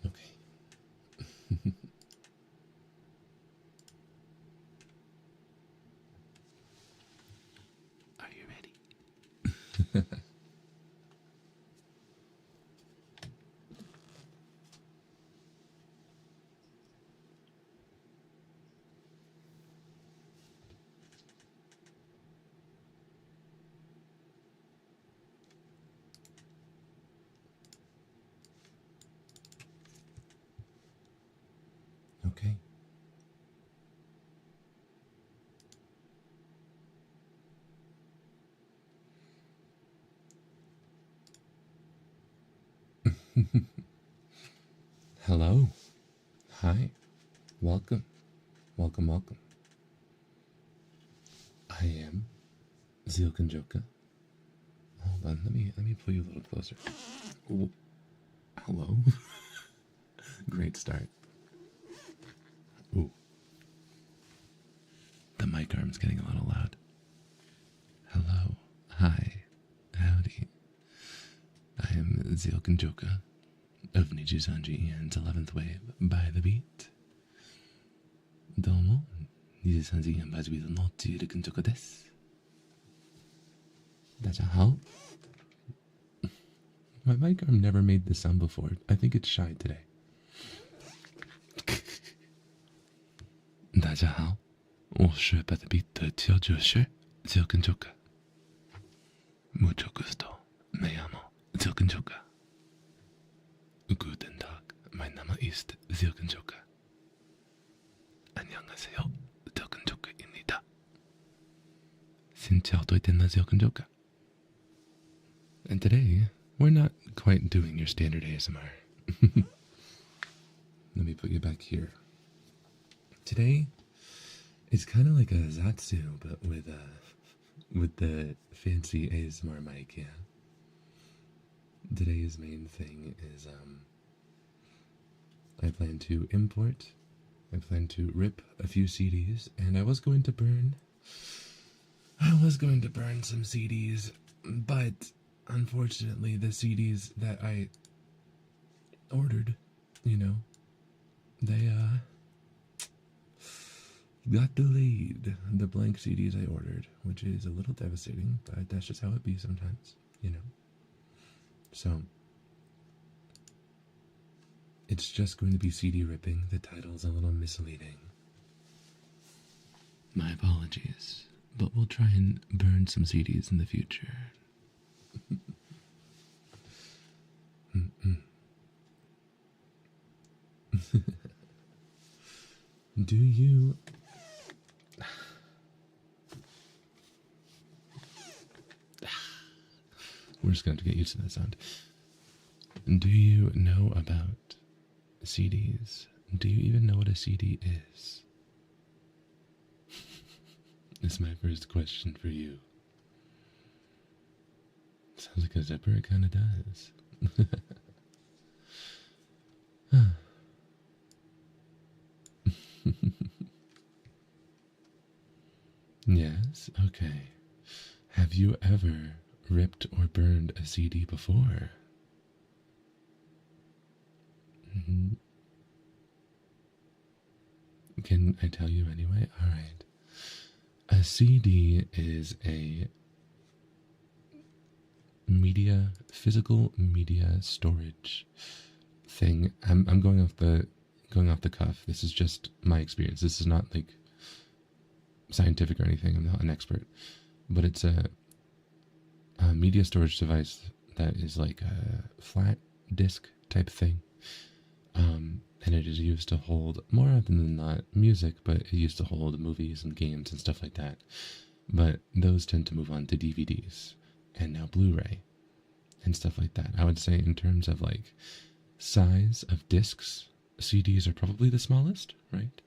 Okay. Are you ready? Okay. Hello. Hi. Welcome. Welcome, welcome. I am Zeal Ginjoka. Hold on, let me pull you a little closer. Ooh. Hello. Great start. Ooh. The mic arm's getting a little loud. Hello. Hi. Howdy. I am Zeal Ginjoka of NIJISANJI and 11th Wave by the Beat. Domo, NIJISANJI and by the Beat no Zeal Ginjoka desu. 大家好. My mic arm never made this sound before. I think it's shy today. 大家好，我是by the Beat的调酒师 Zeal Ginjoka. Mucho gusto. Me llamo Zeal Ginjoka. Guten Tag. Mein Name ist Zeal Ginjoka. 안녕하세요. Zeal Ginjoka입니다. Xin chào tôi tên là Zeal Ginjoka. And today, we're not quite doing your standard ASMR. Let me put you back here. Today, it's kind of like a Zatsu, but with the fancy ASMR mic, yeah. Today's main thing is, I plan to rip a few CDs, and I was going to burn some CDs, but unfortunately the CDs that I ordered, they, got delayed. The blank CDs I ordered, which is a little devastating, but that's just how it be sometimes, So, it's just going to be CD ripping. The title's a little misleading. My apologies, but we'll try and burn some CDs in the future. Do you... We're just going to have to get used to that sound. Do you know about CDs? Do you even know what a CD is? This is my first question for you. Sounds like a zipper, it kind of does. Yes, okay. Have you ever ripped or burned a CD before? Can I tell you anyway? Alright. A CD is a physical media storage thing. I'm going off the cuff. This is just my experience. This is not like scientific or anything. I'm not an expert. But it's a media storage device that is like a flat disk type thing. And it is used to hold, more often than not, music, but it used to hold movies and games and stuff like that. But those tend to move on to DVDs and now Blu-ray and stuff like that. I would say in terms of like size of discs, CDs are probably the smallest, right?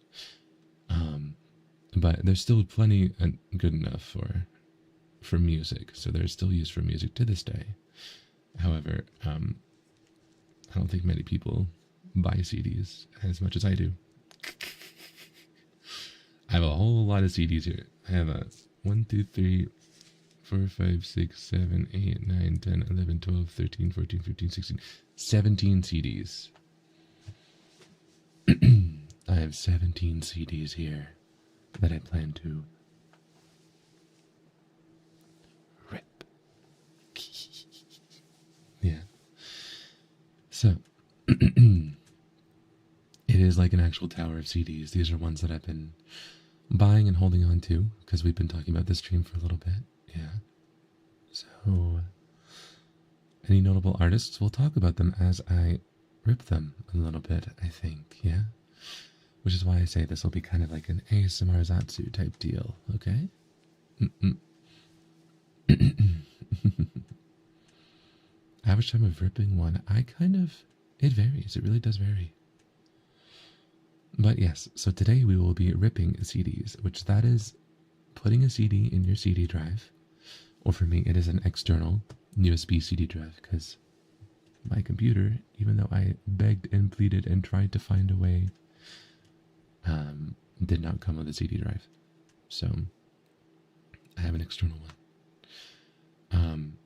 But they're still plenty good enough for music, so they're still used for music to this day. However, I don't think many people buy CDs as much as I do. I have a whole lot of CDs here. I have a 1, 2, 3, 4, 5, 6, 7, 8, 9, 10, 11, 12, 13, 14, 15, 16, 17 CDs. I have 17 CDs here that I plan to rip. Yeah. So, it is like an actual tower of CDs. These are ones that I've been buying and holding on to because we've been talking about this stream for a little bit. Yeah. So, any notable artists? We'll talk about them as I rip them a little bit, I think. Yeah. Which is why I say this will be kind of like an ASMR Zatsu type deal. Okay? Average time of ripping one. It varies. It really does vary. But yes, so today we will be ripping CDs, which that is putting a CD in your CD drive. Or for me, it is an external USB CD drive, because my computer, even though I begged and pleaded and tried to find a way, did not come with a CD drive. So, I have an external one.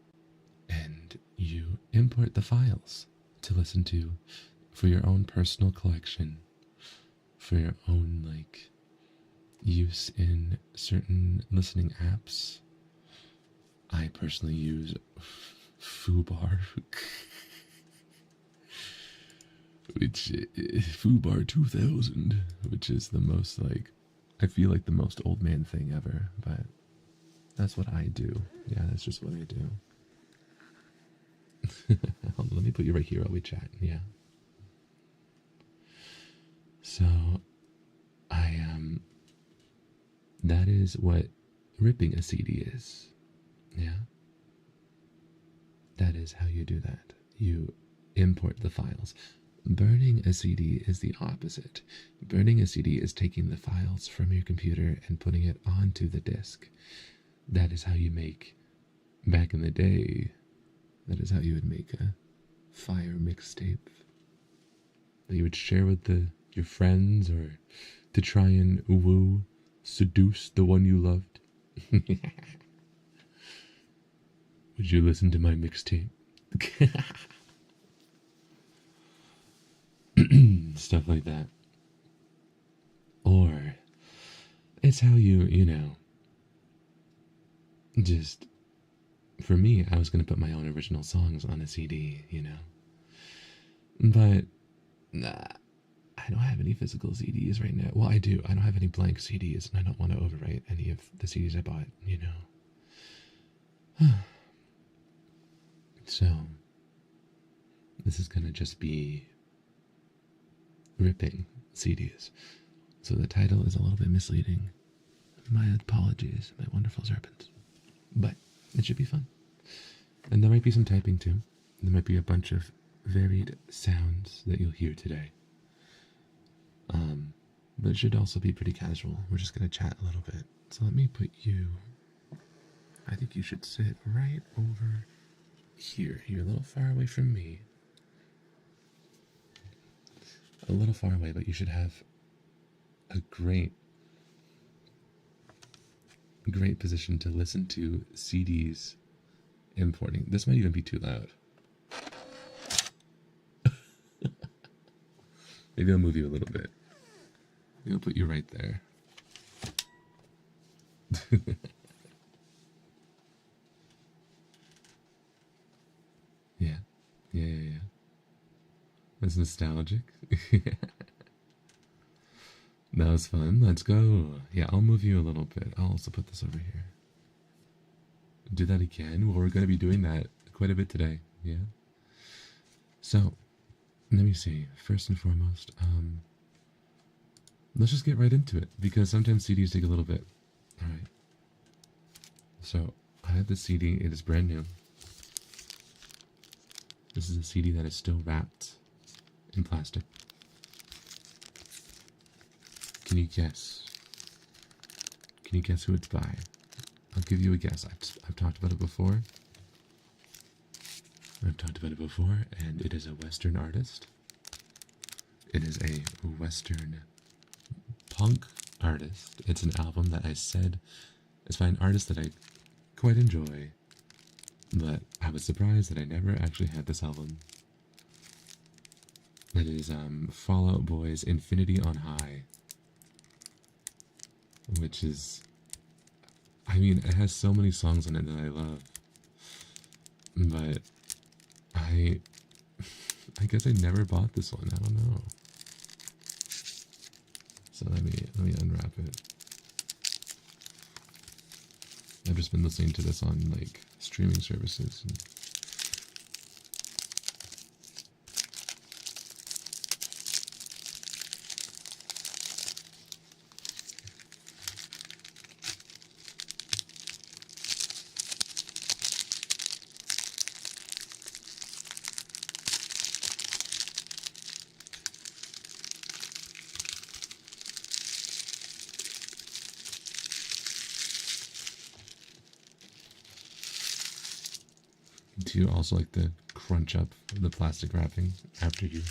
And you import the files to listen to for your own personal collection, for your own, like, use in certain listening apps. I personally use Foobar, which Foobar 2000, which is the most, like, I feel like the most old man thing ever, but that's what I do. Yeah, that's just what I do. Hold on, let me put you right here while we chat. Yeah. So, that is what ripping a CD is. Yeah. That is how you do that. You import the files. Burning a CD is the opposite. Burning a CD is taking the files from your computer and putting it onto the disk. That is how you make, back in the day, that is how you would make a fire mixtape that you would share with your friends, or to try and seduce the one you loved. Would you listen to my mixtape? Stuff like that. Or it's how you just, for me, I was going to put my own original songs on a CD, But I I don't have any physical CDs right now. Well, I do. I don't have any blank CDs, and I don't want to overwrite any of the CDs I bought, you know. So, this is going to just be ripping CDs. So the title is a little bit misleading. My apologies, my wonderful serpents. But it should be fun. And there might be some typing too. There might be a bunch of varied sounds that you'll hear today. But it should also be pretty casual. We're just going to chat a little bit. So let me put you... I think you should sit right over here. You're a little far away from me. A little far away, but you should have a great position to listen to CDs importing. This might even be too loud. Maybe I'll move you a little bit. Maybe I'll put you right there. Yeah. That's nostalgic. That was fun. Let's go. Yeah, I'll move you a little bit. I'll also put this over here. Do that again? Well, we're going to be doing that quite a bit today. Yeah. So, let me see. First and foremost, let's just get right into it, because sometimes CDs take a little bit. All right. So, I have this CD. It is brand new. This is a CD that is still wrapped in plastic. Can you guess? Can you guess who it's by? I'll give you a guess. I've talked about it before. And it is a Western artist. It is a Western punk artist. It's an album that I said is by an artist that I quite enjoy, but I was surprised that I never actually had this album. It is Fall Out Boy's Infinity on High, which is, I mean, it has so many songs on it that I love, but I guess I never bought this one. I don't know. So let me unwrap it. I've just been listening to this on like streaming services. Do you also like to crunch up the plastic wrapping after you?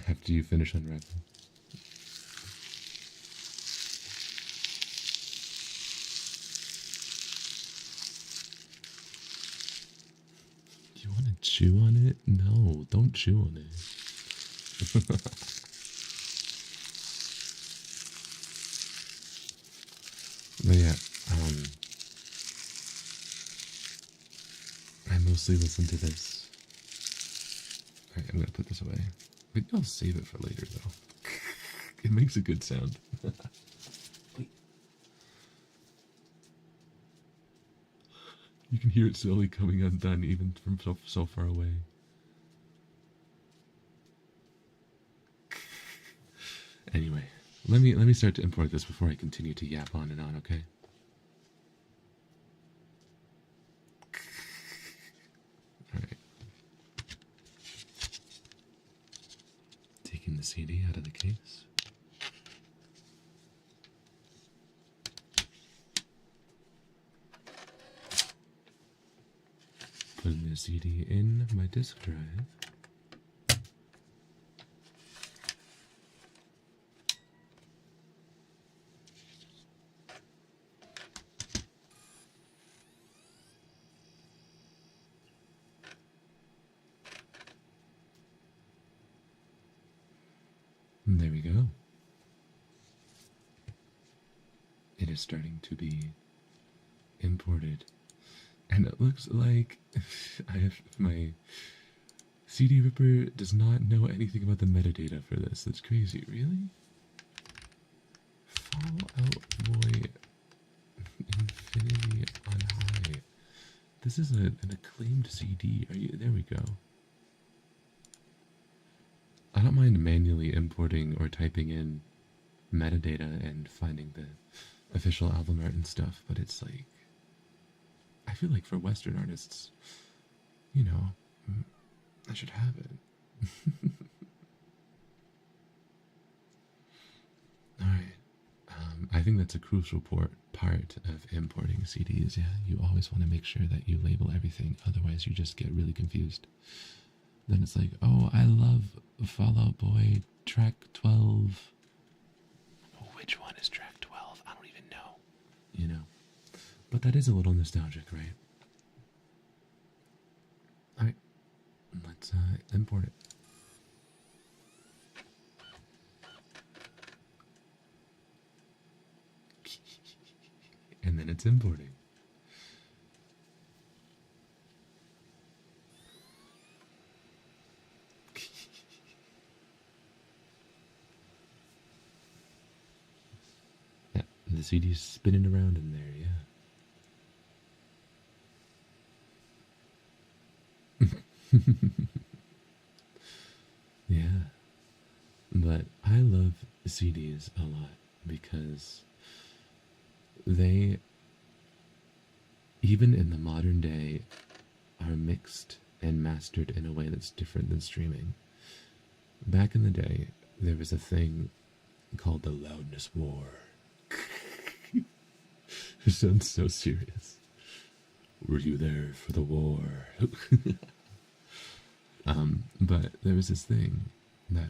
After you finish unwrapping? You want to chew on it? No, don't chew on it. But yeah, I mostly listen to this. Alright, I'm gonna put this away. Maybe I'll save it for later though. It makes a good sound. Wait. You can hear it slowly coming undone even from so far away. Anyway, let me start to import this before I continue to yap on and on, okay? Alright. Taking the CD out of the case. Putting the CD in my disk drive. And there we go. It is starting to be imported. And it looks like my CD Ripper does not know anything about the metadata for this. That's crazy. Really? Fallout Boy Infinity on High. This is an acclaimed CD. There we go. I don't mind manually importing or typing in metadata and finding the official album art and stuff, but it's like, I feel like for Western artists, you know, I should have it. Alright. I think that's a crucial part of importing CDs, yeah. You always want to make sure that you label everything, otherwise you just get really confused. Then it's like, oh, I love Fallout Boy track 12. Which one is track 12? I don't even know. You know? But that is a little nostalgic, right? Alright. Let's import it. And then it's importing. Yeah, the CD's spinning around in there, yeah. Yeah. But I love CDs a lot because they, even in the modern day, are mixed and mastered in a way that's different than streaming. Back in the day, there was a thing called the loudness war. It sounds so serious. Were you there for the war? But there was this thing that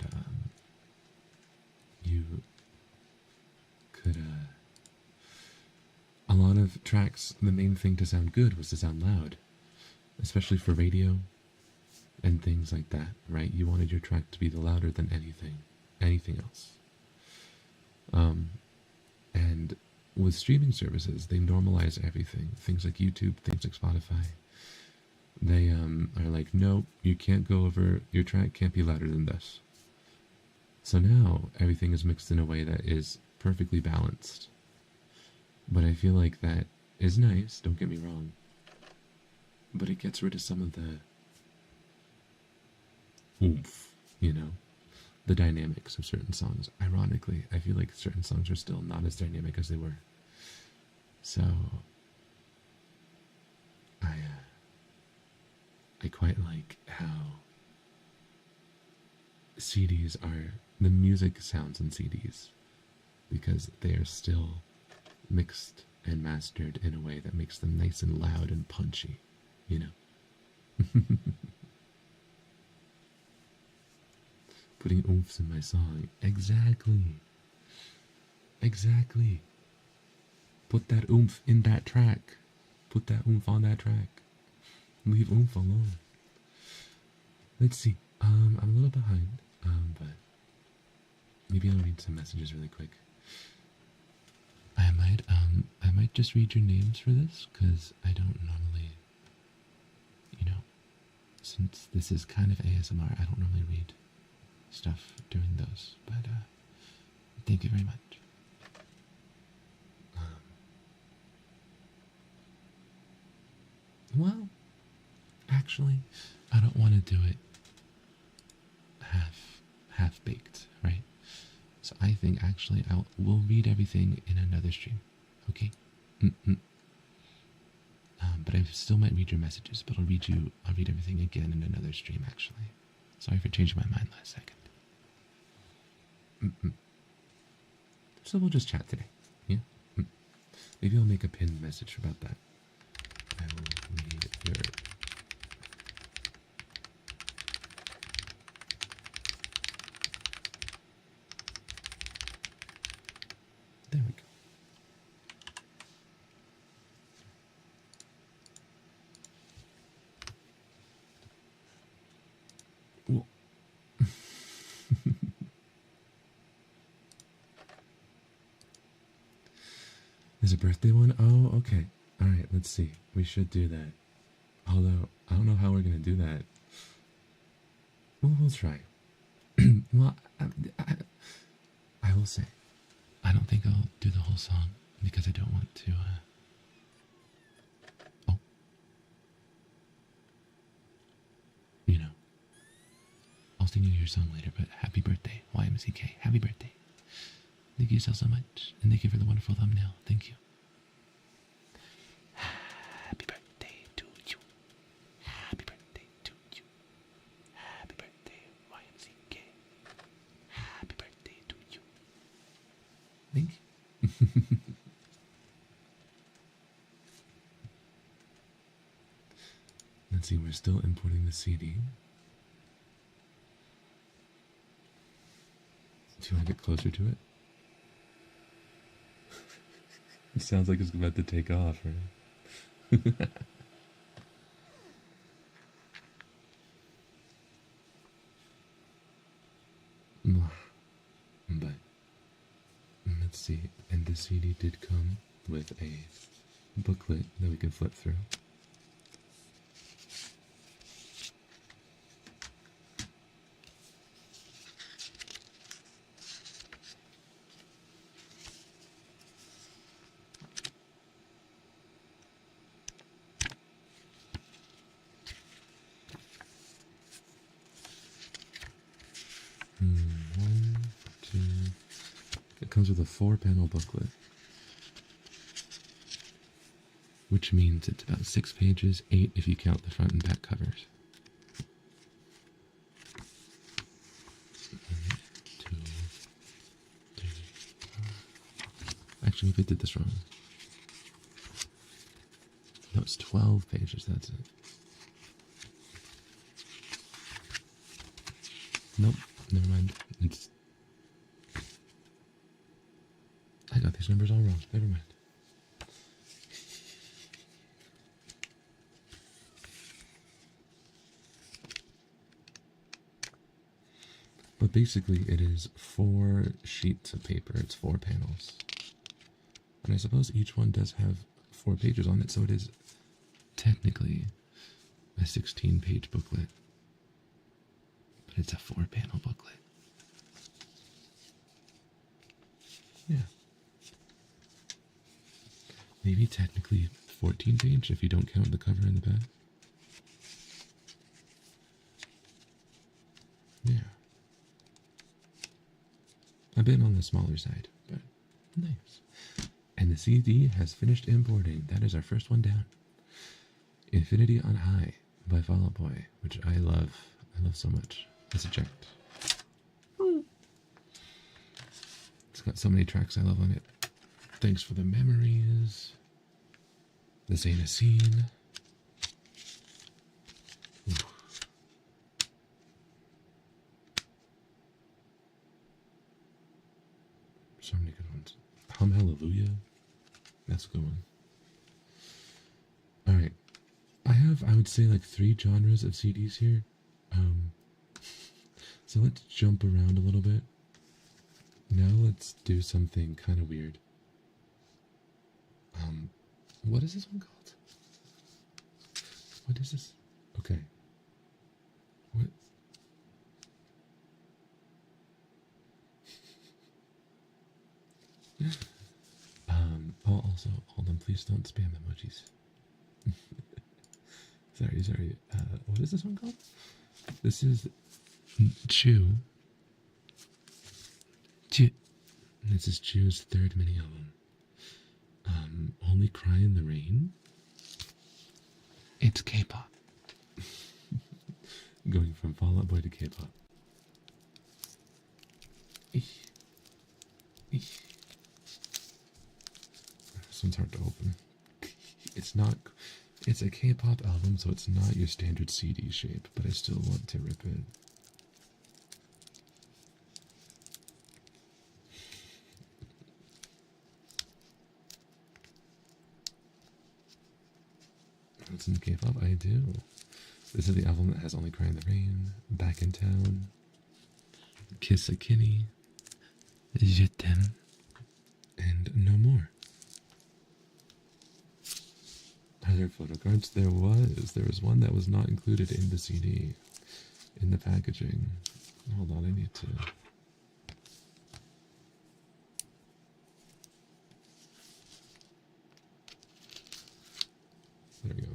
you could a lot of tracks, the main thing to sound good was to sound loud, especially for radio and things like that, right? You wanted your track to be louder than anything else. And with streaming services, they normalize everything. Things like YouTube, things like Spotify. They are like, no, you can't go over, your track can't be louder than this. So now everything is mixed in a way that is perfectly balanced. But I feel like that is nice, don't get me wrong. But it gets rid of some of the oomph, you know? The dynamics of certain songs. Ironically, I feel like certain songs are still not as dynamic as they were. So, I quite like how CDs are, the music sounds in CDs, because they are still mixed and mastered in a way that makes them nice and loud and punchy, you know? Putting oomphs in my song. Exactly. Exactly. Put that oomph in that track. Put that oomph on that track. Leave oomph alone. Let's see. I'm a little behind, but maybe I'll read some messages really quick. I might just read your names for this, because I don't normally, you know, since this is kind of ASMR, I don't normally read stuff during those, but thank you very much. Well, actually, I don't want to do it half-baked, right? So I think actually we'll read everything in another stream, okay? But I still might read your messages, but I'll read everything again in another stream, actually. Sorry for changing my mind last second. So we'll just chat today, yeah? Maybe I'll make a pinned message about that. I will read your... There we go. Whoa. There's a birthday one? Oh, okay. Alright, let's see. We should do that. Although, I don't know how we're gonna do that. Well, we'll try. Well, I will say, I don't think I'll do the whole song because I don't want to, oh. You know. I'll sing you your song later, but happy birthday, YMCK. Happy birthday. Thank you so much, and thank you for the wonderful thumbnail. Thank you. Happy birthday to you. Happy birthday to you. Happy birthday, YMCK. Happy birthday to you. Thank you. Let's see, we're still importing the CD. Do you want to get closer to it? It sounds like it's about to take off, right? But let's see, and the CD did come with a booklet that we can flip through. It comes with a 4-panel booklet, which means it's about 6 pages, 8 if you count the front and back covers. 1, 2, 3, 4. Actually, maybe I did this wrong. No, it's 12 pages, that's it. Nope, never mind. I got these numbers all wrong. Never mind. But basically, it is 4 sheets of paper. It's 4 panels. And I suppose each one does have 4 pages on it, so it is technically a 16-page booklet. But it's a 4-panel booklet. Yeah. Maybe technically 14-page if you don't count the cover and the back. Yeah. A bit on the smaller side, but nice. And the CD has finished importing. That is our first one down. Infinity on High by Fall Out Boy, which I love. I love so much. Let's eject. It's got so many tracks I love on it. Thanks for the memories. This ain't a scene. Ooh. So many good ones. Hum Hallelujah. That's a good one. Alright. I have, I would say, like 3 genres of CDs here. So let's jump around a little bit. Now let's do something kind of weird. What is this one called? What is this? Okay. What? Oh, also, hold on, please don't spam emojis. Sorry. What is this one called? This is Chew. This is Chew's 3rd mini album. Only Cry in the Rain. It's K-pop. Going from Fall Out Boy to K-pop. This one's hard to open. It's a K-pop album, so it's not your standard CD shape, but I still want to rip it. What's in K-pop? I do. This is the album that has Only Cry in the Rain, Back in Town, Kiss a Kitty, Je t'aime, and No More. other photo cards? There was. There was one that was not included in the CD, in the packaging. Hold on, I need to... There we go.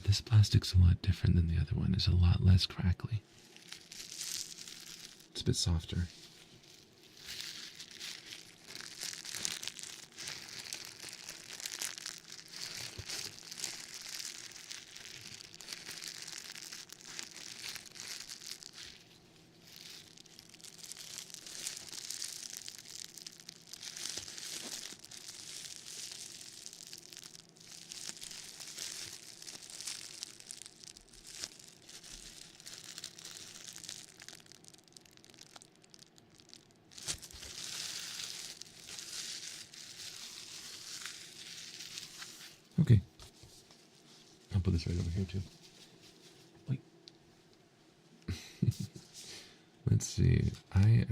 This plastic's a lot different than the other one. It's a lot less crackly. It's a bit softer. Okay. I'll put this right over here too. Wait. Let's see. I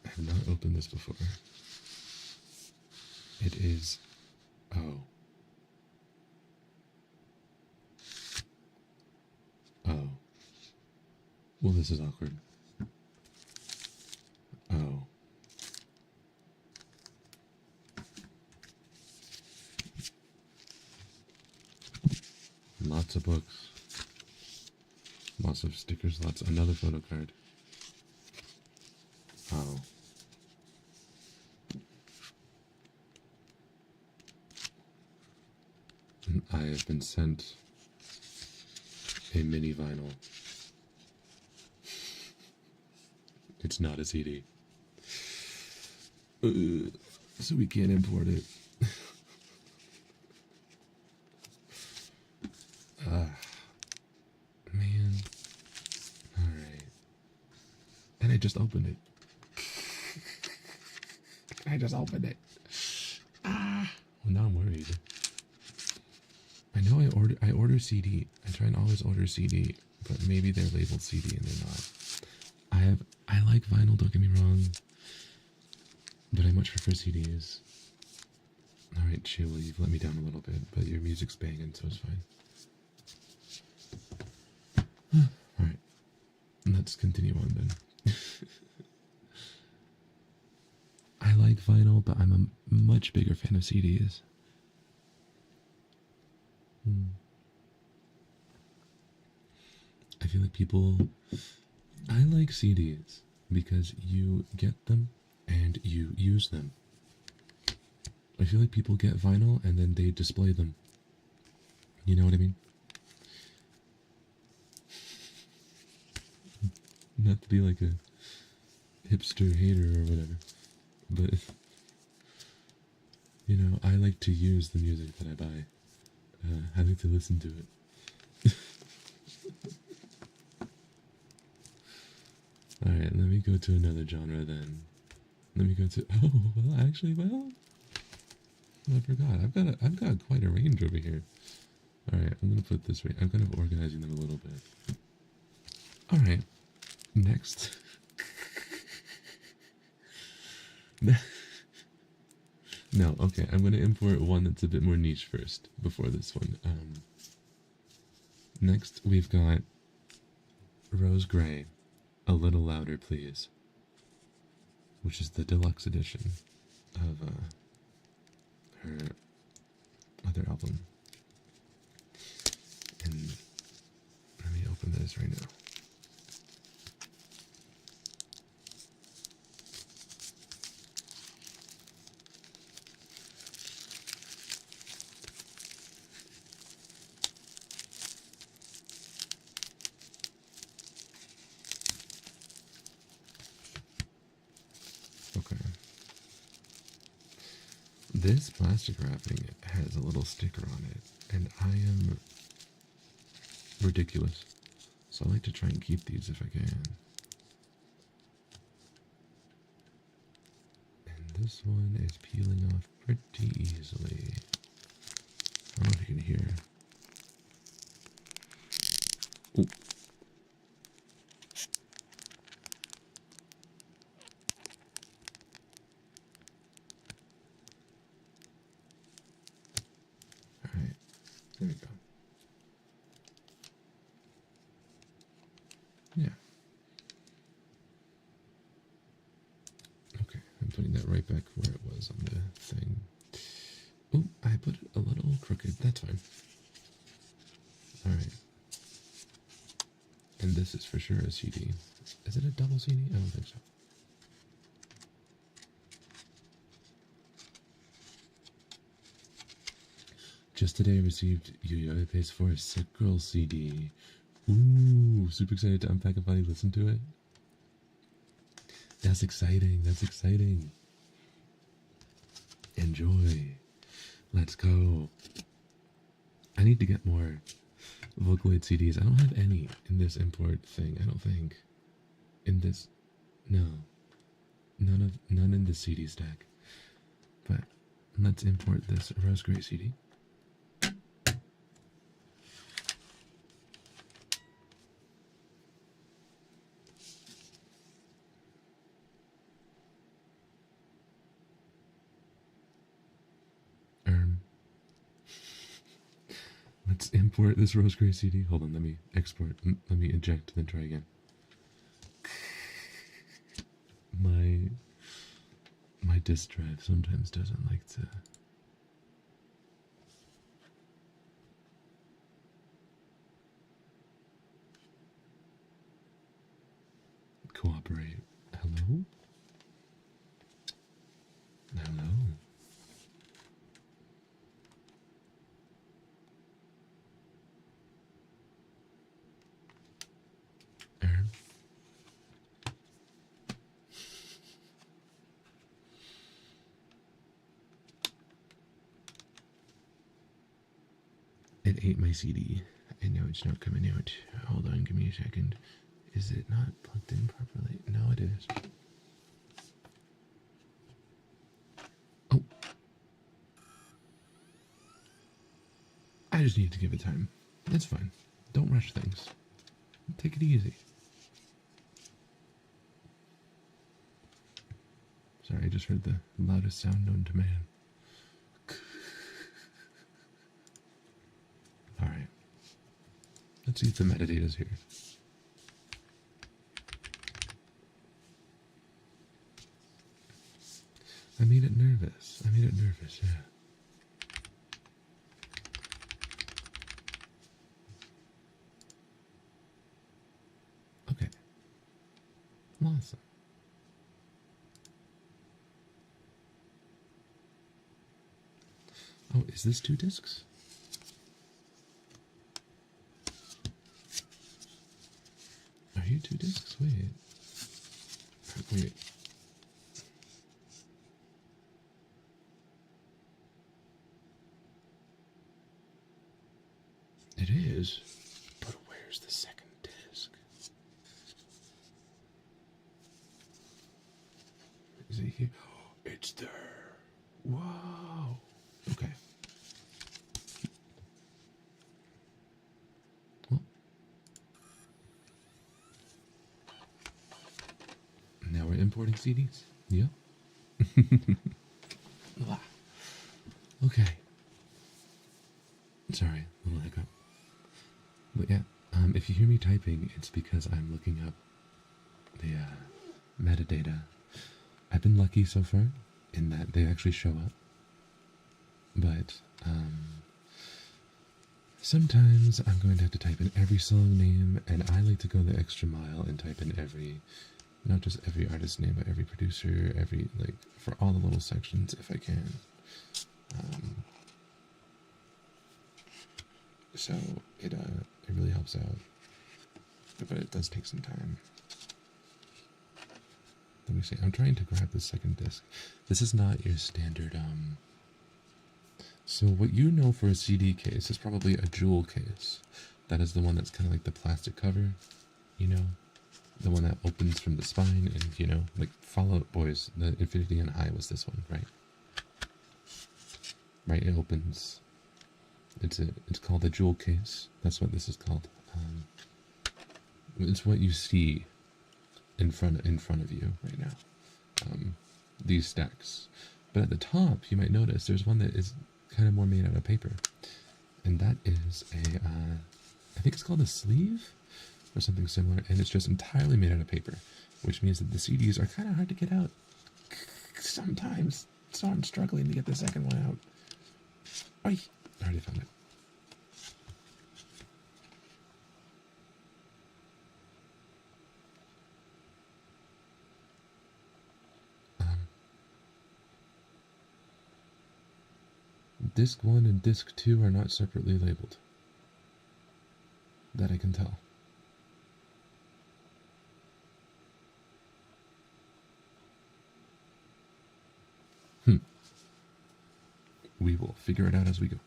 have not opened this before. It is... Oh. Oh. Well, this is awkward. Oh. Lots of books, lots of stickers, another photo card. Oh. I have been sent a mini vinyl. It's not a CD. So we can't import it. Man. Alright. And I just opened it. Well, now I'm worried. I know I order CD. I try and always order CD, but maybe they're labeled CD and they're not. I like vinyl, don't get me wrong, but I much prefer CDs. Alright, chill, you've let me down a little bit, but your music's banging, so it's fine. Alright, let's continue on then. I like vinyl, but I'm a much bigger fan of CDs. I feel like I like CDs because you get them and you use them. I feel like people get vinyl and then they display them. You know what I mean? Not to be like a hipster hater or whatever, but, you know, I like to use the music that I buy. I like to listen to it. Alright, let me go to another genre then. Let me go to, oh, well, actually, I forgot. I've got quite a range over here. Alright, I'm gonna put this right. I'm kind of organizing them a little bit. Alright, next. No, okay, I'm gonna import one that's a bit more niche first, before this one. Next, we've got Rose Gray, A Little Louder Please, which is the deluxe edition of her other album. And let me open this right now. Okay. This plastic wrapping has a little sticker on it, and I am ridiculous. So I like to try and keep these if I can. And this one is peeling off pretty easily. I don't know if you can hear. Oh. Alright, there we go. Yeah. Okay, I'm putting that right back where it was on the thing. Oh, I put it a little crooked. That's fine. Alright. And this is for sure a CD. Is it a double CD? I don't think so. Just today I received Yo-Yo Pace for a Sick Girl CD. Ooh, super excited to unpack and finally listen to it. That's exciting. That's exciting. Enjoy. Let's go. I need to get more Vocaloid CDs. I don't have any in this import thing, I don't think. In this, no. None in the CD stack. But let's import this Rose Gray CD. Let's import this Rose Gray CD. Hold on, let me export. Let me eject, then try again. My disk drive sometimes doesn't like to cooperate. Hello? Hello? It ate my CD, and now it's not coming out. Hold on, give me a second. Is it not plugged in properly? No, it is. Oh. I just need to give it time. It's fine. Don't rush things. Take it easy. Sorry, I just heard the loudest sound known to man. Alright. Let's see if the metadata's here. I made it nervous. Yeah. Okay. Awesome. Oh, is this 2 discs? Are you 2 discs? Wait. It is. But where's the second disc? Is it here? Oh, it's there. Wow. Okay. Well. Now we're importing CDs. Yeah. Okay. Sorry, a little hiccup. But yeah, if you hear me typing, it's because I'm looking up the metadata. I've been lucky so far in that they actually show up. But sometimes I'm going to have to type in every song name, and I like to go the extra mile and type in not just every artist name, but every producer, for all the little sections if I can. So it really helps out, but it does take some time. Let me see. I'm trying to grab the second disc. This is not your standard. So what you know for a CD case is probably a jewel case. That is the one that's kind of like the plastic cover, you know, the one that opens from the spine, and you know, like Fall Out Boys, the Infinity and High was this one, right? Right. It opens It's called a jewel case. That's what this is called. It's what you see in front of you right now. These stacks, but at the top you might notice there's one that is kind of more made out of paper, and that is a I think it's called a sleeve or something similar, and it's just entirely made out of paper, which means that the CDs are kind of hard to get out sometimes. So I'm struggling to get the second one out. Oh, I already found it. Disc 1 and Disc 2 are not separately labeled. That I can tell. We will figure it out as we go.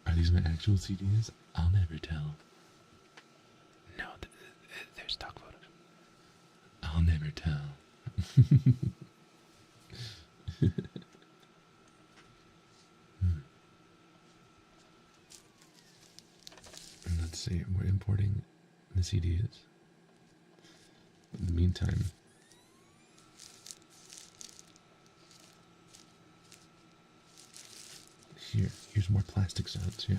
Are these my actual CDs? I'll never tell. No, they're stock photos. I'll never tell. Let's see, we're importing the CDs. In the meantime, here's more plastic sounds, yeah.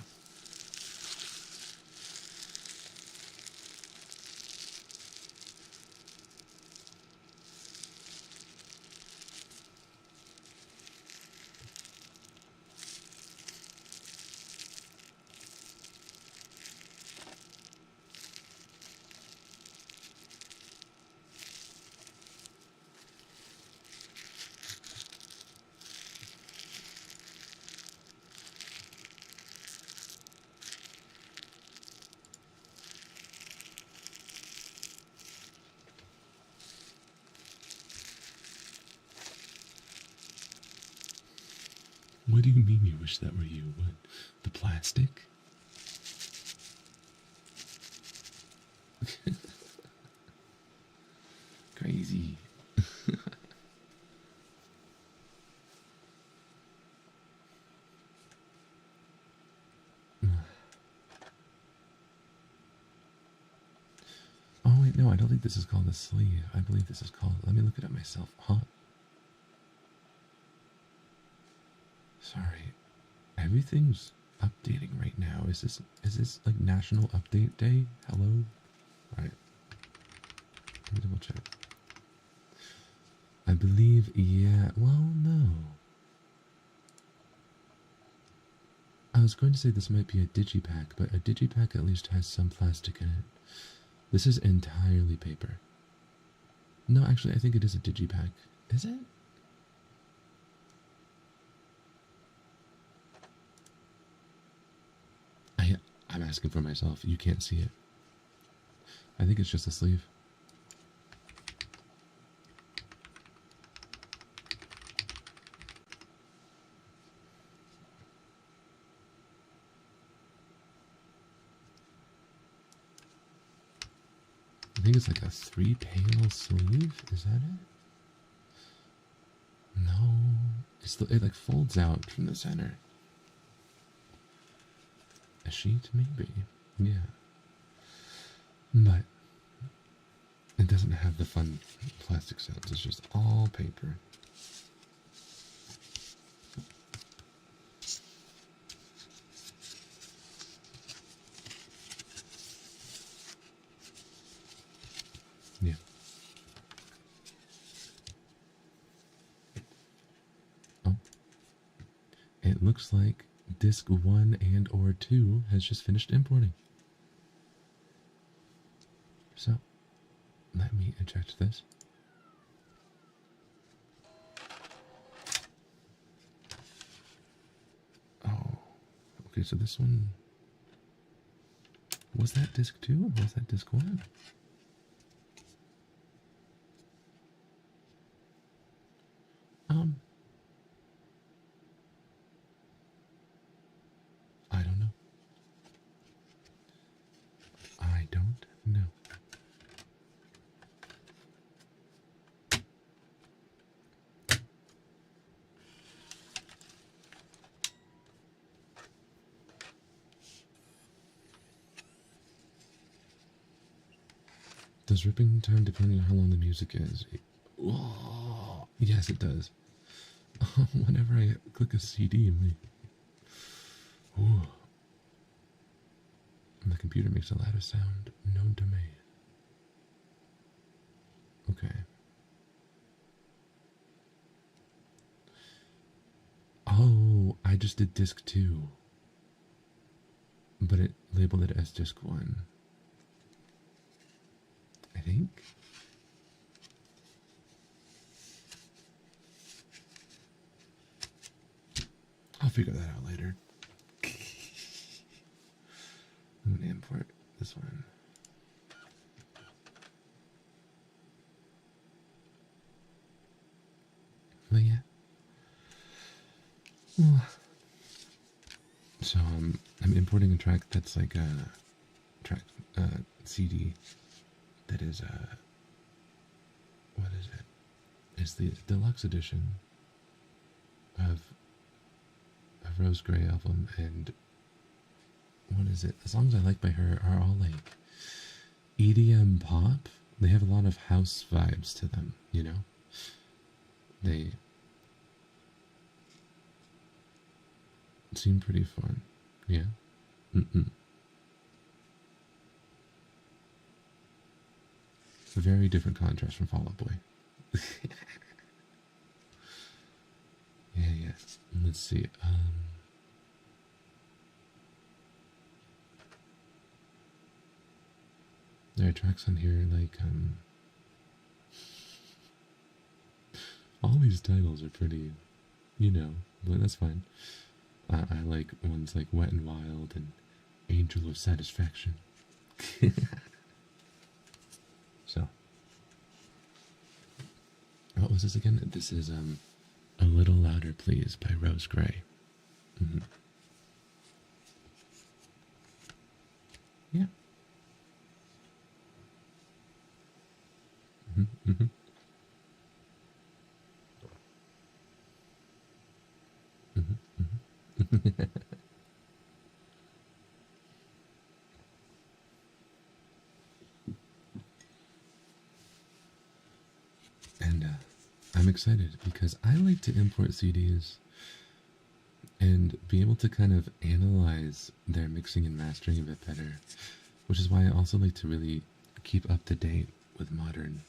What do you mean you wish that were you? What? The plastic? Crazy. Oh wait, no, I don't think this is called a sleeve. I believe this is called, let me look it up myself. Huh? Sorry, everything's updating right now. Is this like National Update Day? Hello? Alright. Let me double check. I believe, yeah, well, no. I was going to say this might be a digipack, but a digipack at least has some plastic in it. This is entirely paper. No, actually, I think it is a digipack. Is it? I'm asking for myself. You can't see it. I think it's just a sleeve. I think it's like a 3-panel sleeve. Is that it? No. It like folds out from the center. A sheet, maybe. Yeah. But it doesn't have the fun plastic sounds. It's just all paper. Yeah. Oh. It looks like Disc 1 and or 2 has just finished importing. So, let me eject this. Oh, okay, so this one, was that Disc 2 or was that Disc 1? I don't know. I don't know. Does ripping time depend on how long the music is? Oh, yes, it does. Whenever I click a CD, the computer makes the loudest sound known to me. Okay. Oh, I just did disc 2. But it labeled it as disc 1. I think. I'll figure that out later. I'm gonna import this one. But yeah. So I'm importing a track that's like a track CD that is what is it? It's the deluxe edition of Rose Gray album, and what is it? The songs I like by her are all like EDM pop. They have a lot of house vibes to them, you know? They seem pretty fun. Yeah? A very different contrast from Fall Out Boy. Yeah. Let's see. There are tracks on here like all these titles are pretty, you know, but that's fine. I like ones like Wet and Wild and Angel of Satisfaction. So, what was this again? This is A Little Louder Please by Rose Gray. Yeah. And I'm excited because I like to import CDs and be able to kind of analyze their mixing and mastering a bit better, which is why I also like to really keep up to date with modern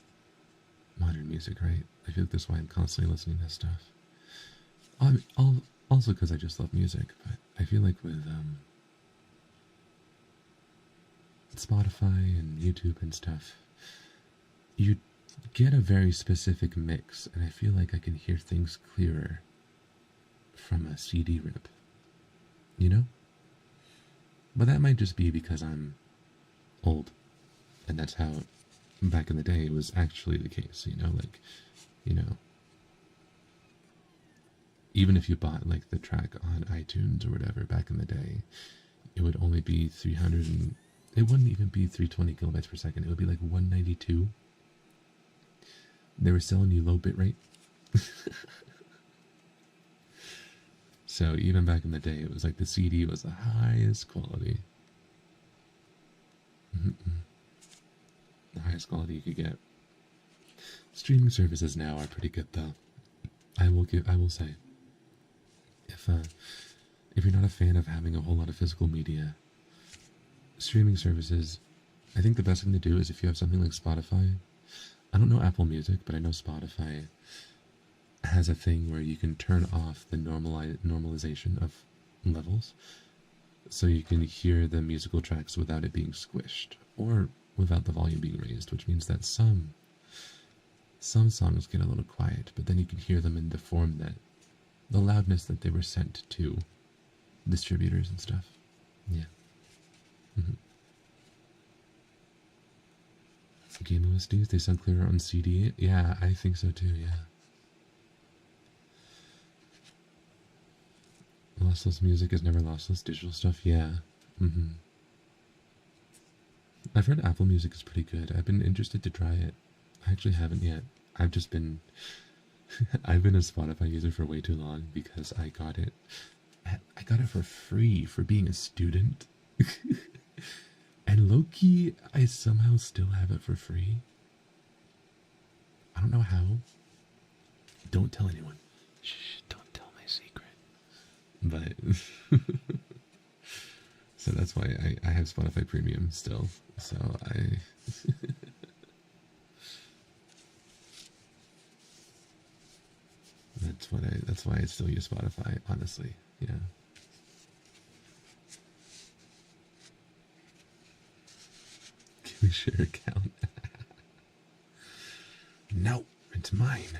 music, right? I feel like that's why I'm constantly listening to stuff. Also because I just love music, but I feel like with Spotify and YouTube and stuff, you get a very specific mix, and I feel like I can hear things clearer from a CD rip, you know? But that might just be because I'm old, and that's how back in the day it was actually the case, you know, like, you know, even if you bought like the track on iTunes or whatever back in the day, it would only be 300 and it wouldn't even be 320 kilobytes per second. It would be like 192. They were selling you low bit rate. So even back in the day, it was like the CD was the highest quality. The highest quality you could get. Streaming services now are pretty good though. I will say, if you're not a fan of having a whole lot of physical media, streaming services, I think the best thing to do is if you have something like Spotify. I don't know Apple Music, but I know Spotify has a thing where you can turn off the normalization of levels, so you can hear the musical tracks without it being squished, or without the volume being raised, which means that some songs get a little quiet, but then you can hear them in the form that, the loudness that they were sent to distributors and stuff. Yeah. Game OSDs, they sound clearer on CD? Yeah, I think so too, yeah. Lossless music is never lossless. Digital stuff, yeah. I've heard Apple Music is pretty good. I've been interested to try it. I actually haven't yet. I've just been... I've been a Spotify user for way too long because I got it for free for being a student. And low-key, I somehow still have it for free. I don't know how. Don't tell anyone. Shh, don't tell my secret. But so that's why I have Spotify Premium still. So I that's why I still use Spotify, honestly. Yeah. Can we share account? No, it's mine.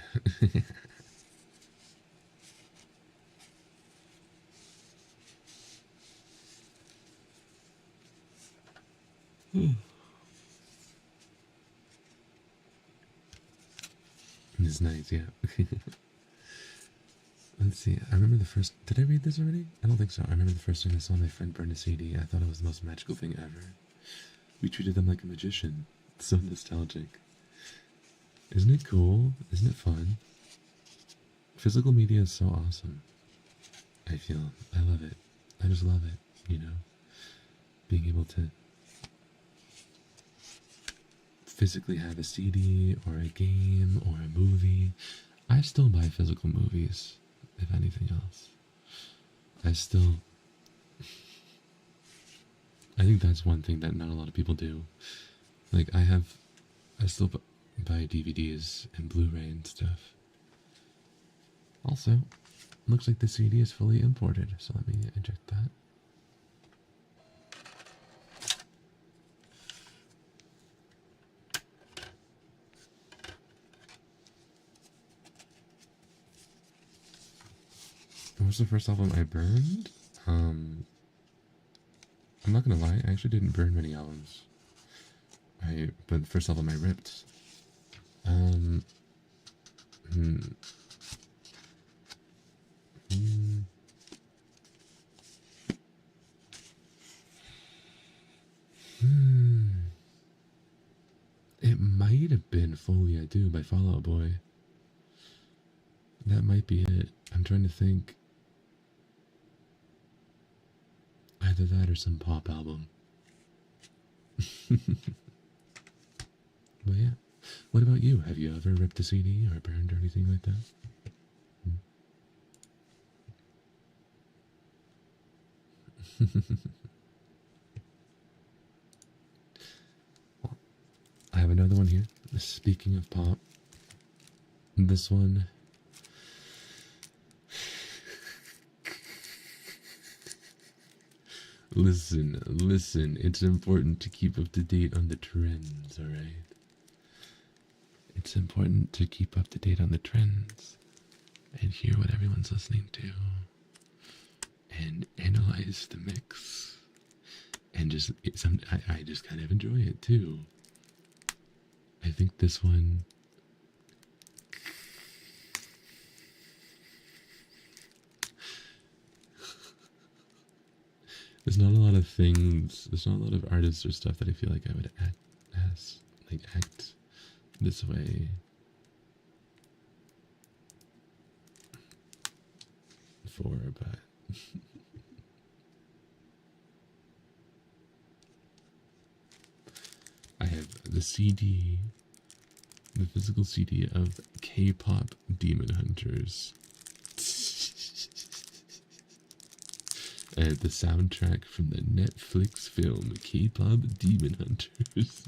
It's nice, yeah. Let's see. I remember the first. Did I read this already? I don't think so. I remember the first time I saw my friend burn a CD. I thought it was the most magical thing ever. We treated them like a magician. It's so nostalgic. Isn't it cool? Isn't it fun? Physical media is so awesome. I feel. I love it. I just love it, you know? Being able to physically have a CD or a game or a movie. I still buy physical movies, if anything else. I think that's one thing that not a lot of people do. Like, I still buy DVDs and Blu-ray and stuff. Also, looks like the CD is fully imported, so let me eject that. What was the first album I burned? I'm not gonna lie, I actually didn't burn many albums. But the first album I ripped. It might have been Fully I Do by Fall Out Boy. That might be it. I'm trying to think. Either that or some pop album. But yeah. What about you? Have you ever ripped a CD or burned or anything like that? Well, I have another one here. Speaking of pop, this one. Listen, it's important to keep up to date on the trends, alright? It's important to keep up to date on the trends and hear what everyone's listening to and analyze the mix and I just kind of enjoy it too. I think this one there's not a lot of things, there's not a lot of artists or stuff that I feel like I would act this way for, but I have the CD, the physical CD of K-pop Demon Hunters. And the soundtrack from the Netflix film K-pop Demon Hunters.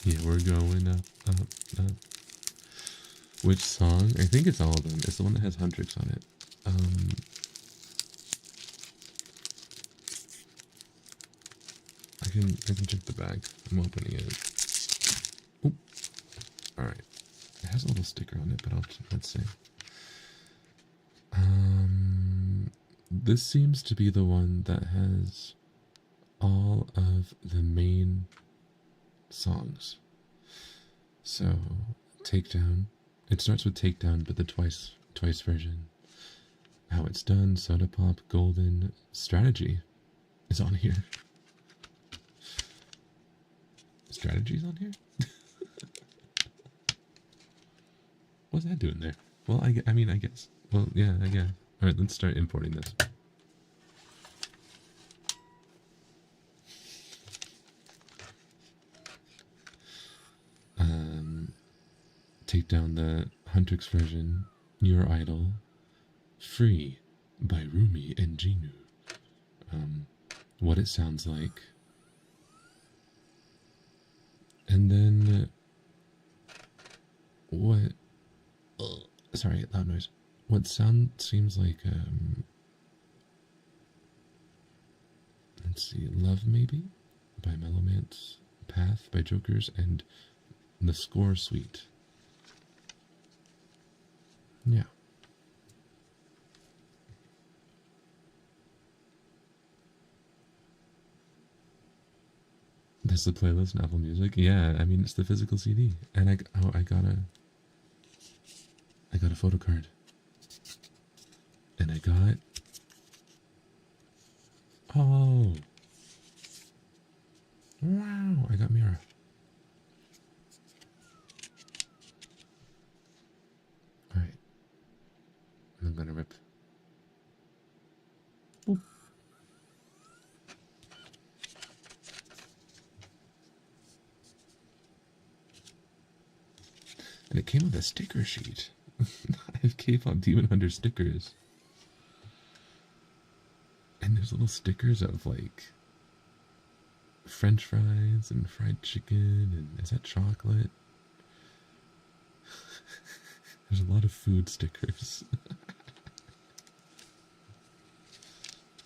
Yeah, we're going up. Which song? I think it's all of them. It's the one that has Huntrix on it. I can check the bag. I'm opening it. Oh, all right. It has a little sticker on it, but let's see. This seems to be the one that has all of the main songs. So, Takedown. It starts with Takedown, but the twice version. How It's Done, Soda Pop, Golden, Strategy is on here. Strategy's on here? What's that doing there? Well, I mean, I guess. Well, yeah, I guess. Alright, let's start importing this. Take down the Huntrix version, Your Idol, Free by Rumi and Genu. What it sounds like. And then what? Sorry, loud noise. What seems like let's see, Love Maybe by Mellowmance, Path by Jokers, and The Score Suite. Yeah. That's the playlist in Apple Music? Yeah, I mean, it's the physical CD. And I got a photo card. And I got... Oh! Wow! I got Mira. Alright. I'm gonna rip. Boop. And it came with a sticker sheet. I have K-pop Demon Hunter stickers. And there's little stickers of like French fries and fried chicken, and is that chocolate? There's a lot of food stickers.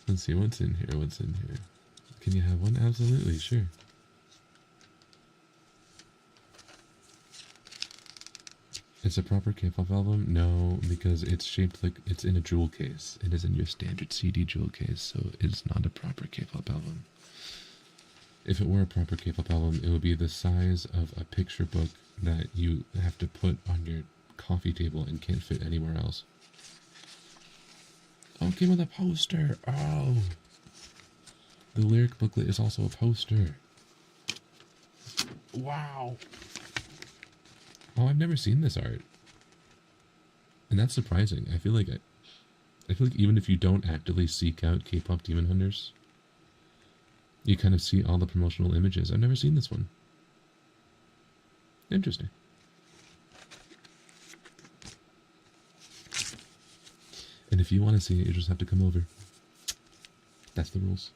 Let's see, what's in here? What's in here? Can you have one? Absolutely, sure. It's a proper K-pop album? No, because it's shaped like it's in a jewel case. It isn't your standard CD jewel case, so it's not a proper K-pop album. If it were a proper K-pop album, it would be the size of a picture book that you have to put on your coffee table and can't fit anywhere else. Oh, it came with a poster. Oh. The lyric booklet is also a poster. Wow. Oh, I've never seen this art. And that's surprising. I feel like even if you don't actively seek out K-pop Demon Hunters, you kind of see all the promotional images. I've never seen this one. Interesting. And if you want to see it, you just have to come over. That's the rules.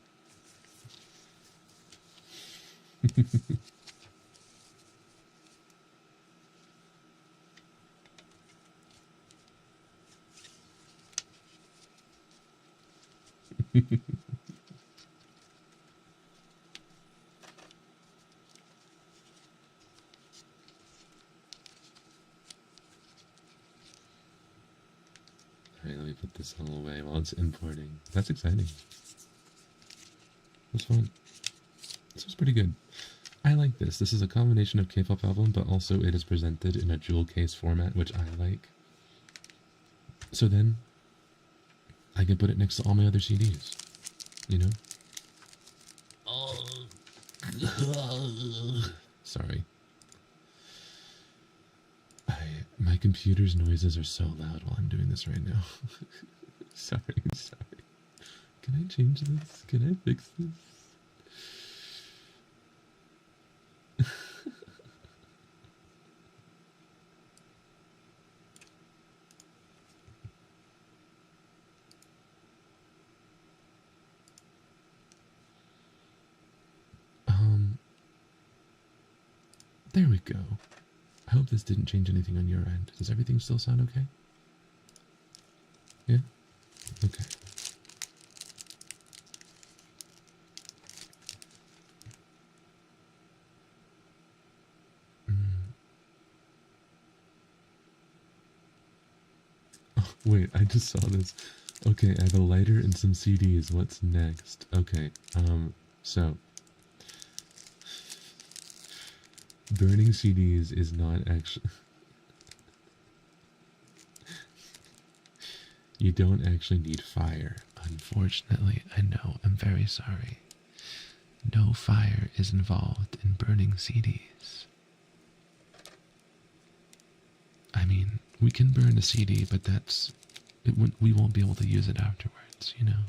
Alright, let me put this all away while it's importing. That's exciting. That's fun. This was pretty good. I like this. This is a combination of K-pop album, but also it is presented in a jewel case format, which I like. So then, I can put it next to all my other CDs. You know? Sorry. My computer's noises are so loud while I'm doing this right now. Sorry. Can I change this? Can I fix this? There we go. I hope this didn't change anything on your end. Does everything still sound okay? Yeah? Okay. Oh, wait, I just saw this. Okay, I have a lighter and some CDs. What's next? Okay, so... burning CDs is not actually... You don't actually need fire. Unfortunately, I know. I'm very sorry. No fire is involved in burning CDs. I mean, we can burn a CD, but we won't be able to use it afterwards, you know?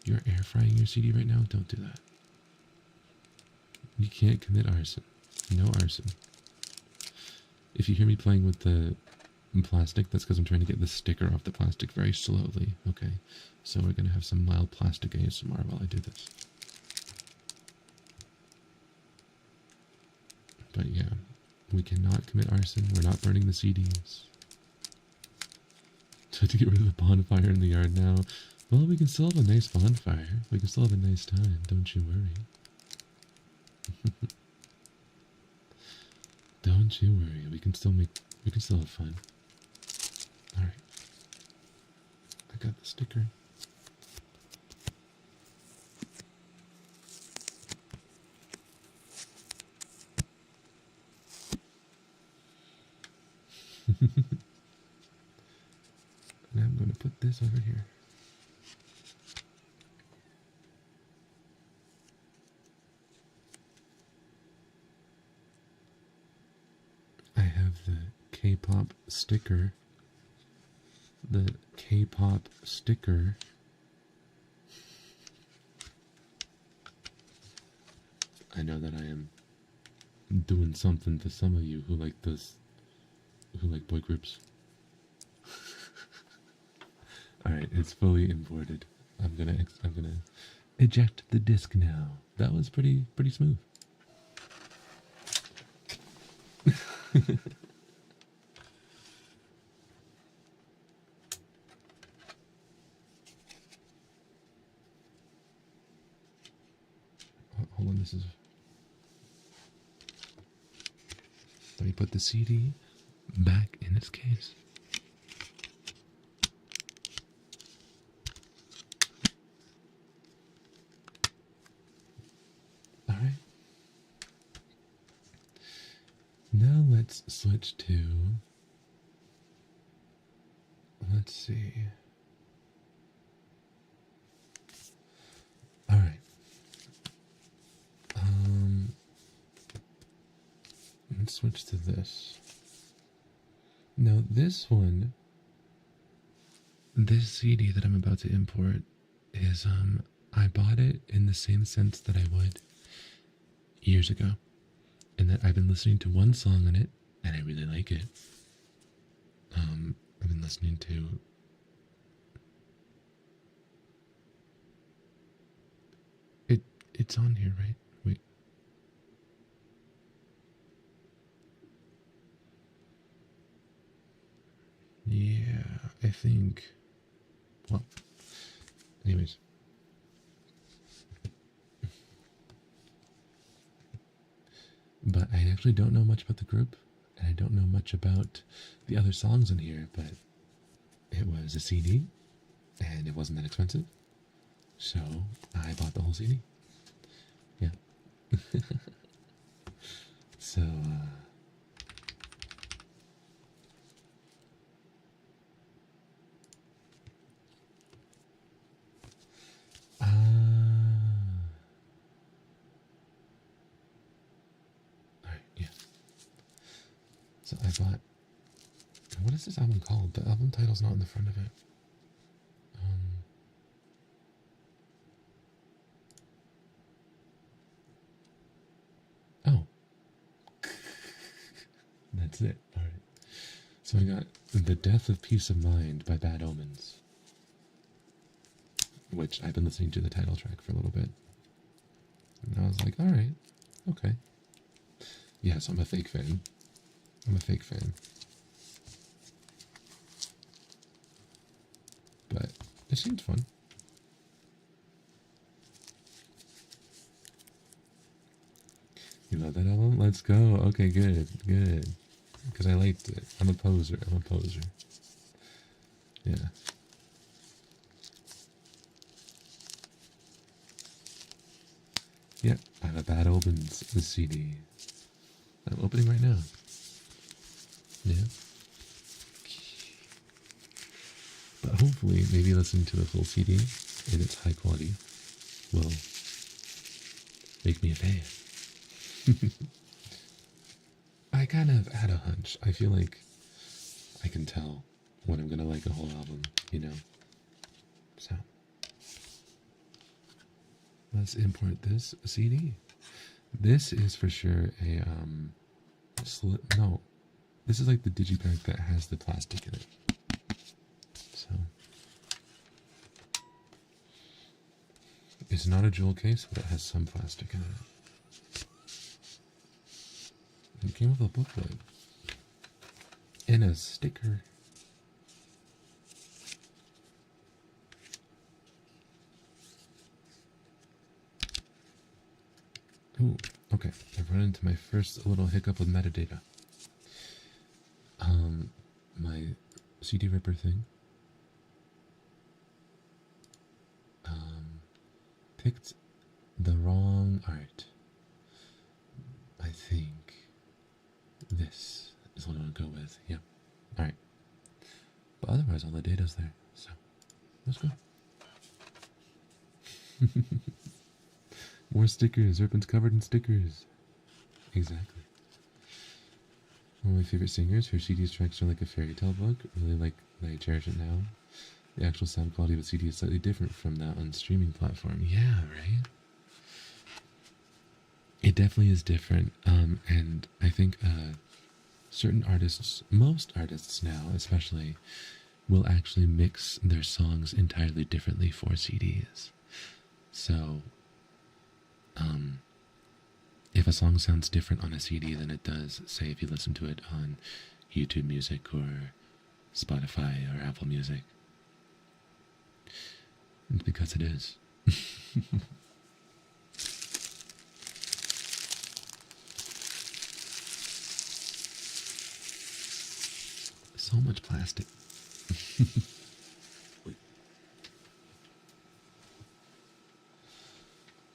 You're air frying your CD right now? Don't do that. You can't commit arson. No arson. If you hear me playing with the plastic, that's because I'm trying to get the sticker off the plastic very slowly, okay? So we're going to have some mild plastic ASMR while I do this. But yeah, we cannot commit arson. We're not burning the CDs. So to get rid of the bonfire in the yard now, well, we can still have a nice bonfire. We can still have a nice time, don't you worry. Don't you worry, we can still have fun. Alright. I got the sticker. And I'm going to put this over here. I have the K-pop sticker. The K-pop sticker. I know that I am doing something to some of you who like this, who like boy groups. Alright, it's fully imported. I'm gonna eject the disc now. That was pretty smooth. Hold on, this is... Let me put the CD back in its case. Alright. Now let's switch to... Let's see. Alright. Let's switch to this. Now this one, this CD that I'm about to import is, I bought it in the same sense that I would years ago. And that I've been listening to one song on it, and I really like it. I've been listening to... It's on here, right? Wait. Yeah, I think... Well, anyways. But I actually don't know much about the group, and I don't know much about the other songs in here, but it was a CD, and it wasn't that expensive, so I bought the whole CD. Yeah. So, alright, yeah. So I bought, what is this album called? The album title's not in the front of it. Oh. That's it. Alright. So I got The Death of Peace of Mind by Bad Omens, which I've been listening to the title track for a little bit. And I was like, alright, okay. Yeah, so I'm a fake fan. I'm a fake fan. But it seemed fun. You love that album? Let's go. Okay, good, good. Because I liked it. I'm a poser. I'm a poser. Yeah. Yeah, I have a Bad Omens CD. I'm opening right now. Yeah. hopefully, maybe listening to the full CD in its high quality will make me a fan. I kind of had a hunch. I feel like I can tell when I'm gonna like a whole album, you know? So, let's import this CD. This is for sure a, no. This is like the digipack that has the plastic in it. So, it's not a jewel case, but it has some plastic in it. It came with a booklet and a sticker. Ooh, okay. I've run into my first little hiccup with metadata. My CD ripper thing picked the wrong art. I think this is what I'll go with. Yep. Alright. But otherwise, all the data's there. So, let's go. More stickers. Serpent's covered in stickers. Exactly. One of my favorite singers. Her CD's tracks are like a fairy tale book. Really like that I cherish it now. The actual sound quality of the CD is slightly different from that on streaming platform. Yeah, right? It definitely is different. And I think certain artists, most artists now especially, will actually mix their songs entirely differently for CDs. So, if a song sounds different on a CD than it does, say, if you listen to it on YouTube Music or Spotify or Apple Music, it's because it is. So much plastic.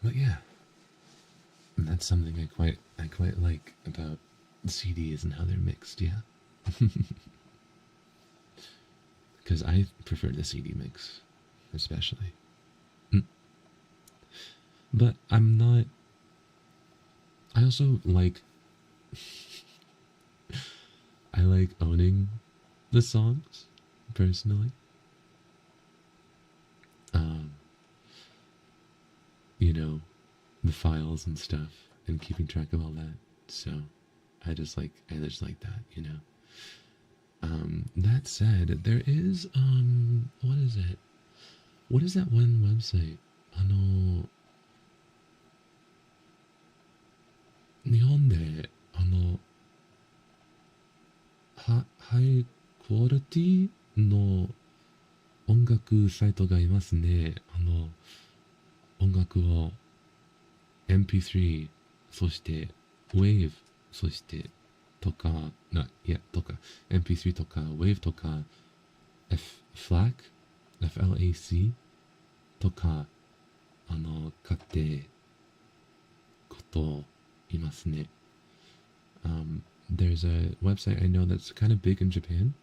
But yeah, that's something I quite like about CDs and how they're mixed. Yeah, because I prefer the CD mix, especially. But I'm not. I also like. I like owning the songs, personally. You know, the files and stuff, and keeping track of all that. So, I just like that, you know. That said, there is, what is it? What is that one website? 日本で、ハイクオリティの音楽サイトがいますね。音楽を MP3、そして Wave、そしてとか、とか MP3 とか Wave とか FLAC とか買ってこといますね。There's a website I know that's kind of big in Japan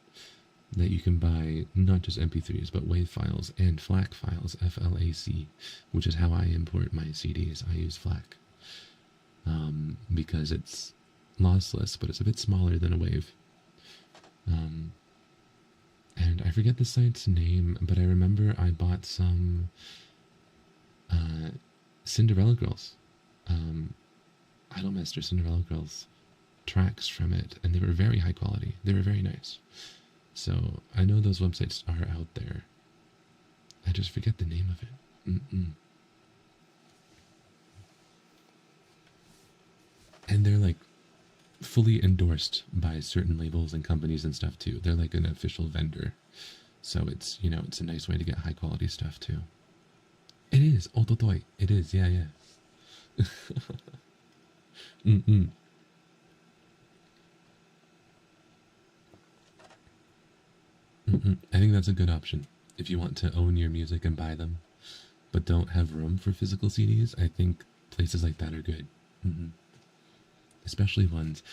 that you can buy not just MP3s but WAV files and FLAC files, FLAC, which is how I import my CDs. I use FLAC because it's lossless, but it's a bit smaller than a WAV. And I forget the site's name, but I remember I bought some Cinderella Girls, Idolmaster Cinderella Girls tracks from it, and they were very high quality. They were very nice. So I know those websites are out there. I just forget the name of it. And they're like fully endorsed by certain labels and companies and stuff too. They're like an official vendor. So it's, you know, it's a nice way to get high quality stuff too. It is. Ototoi. It is. Yeah, yeah. I think that's a good option. If you want to own your music and buy them, but don't have room for physical CDs, I think places like that are good. Especially ones.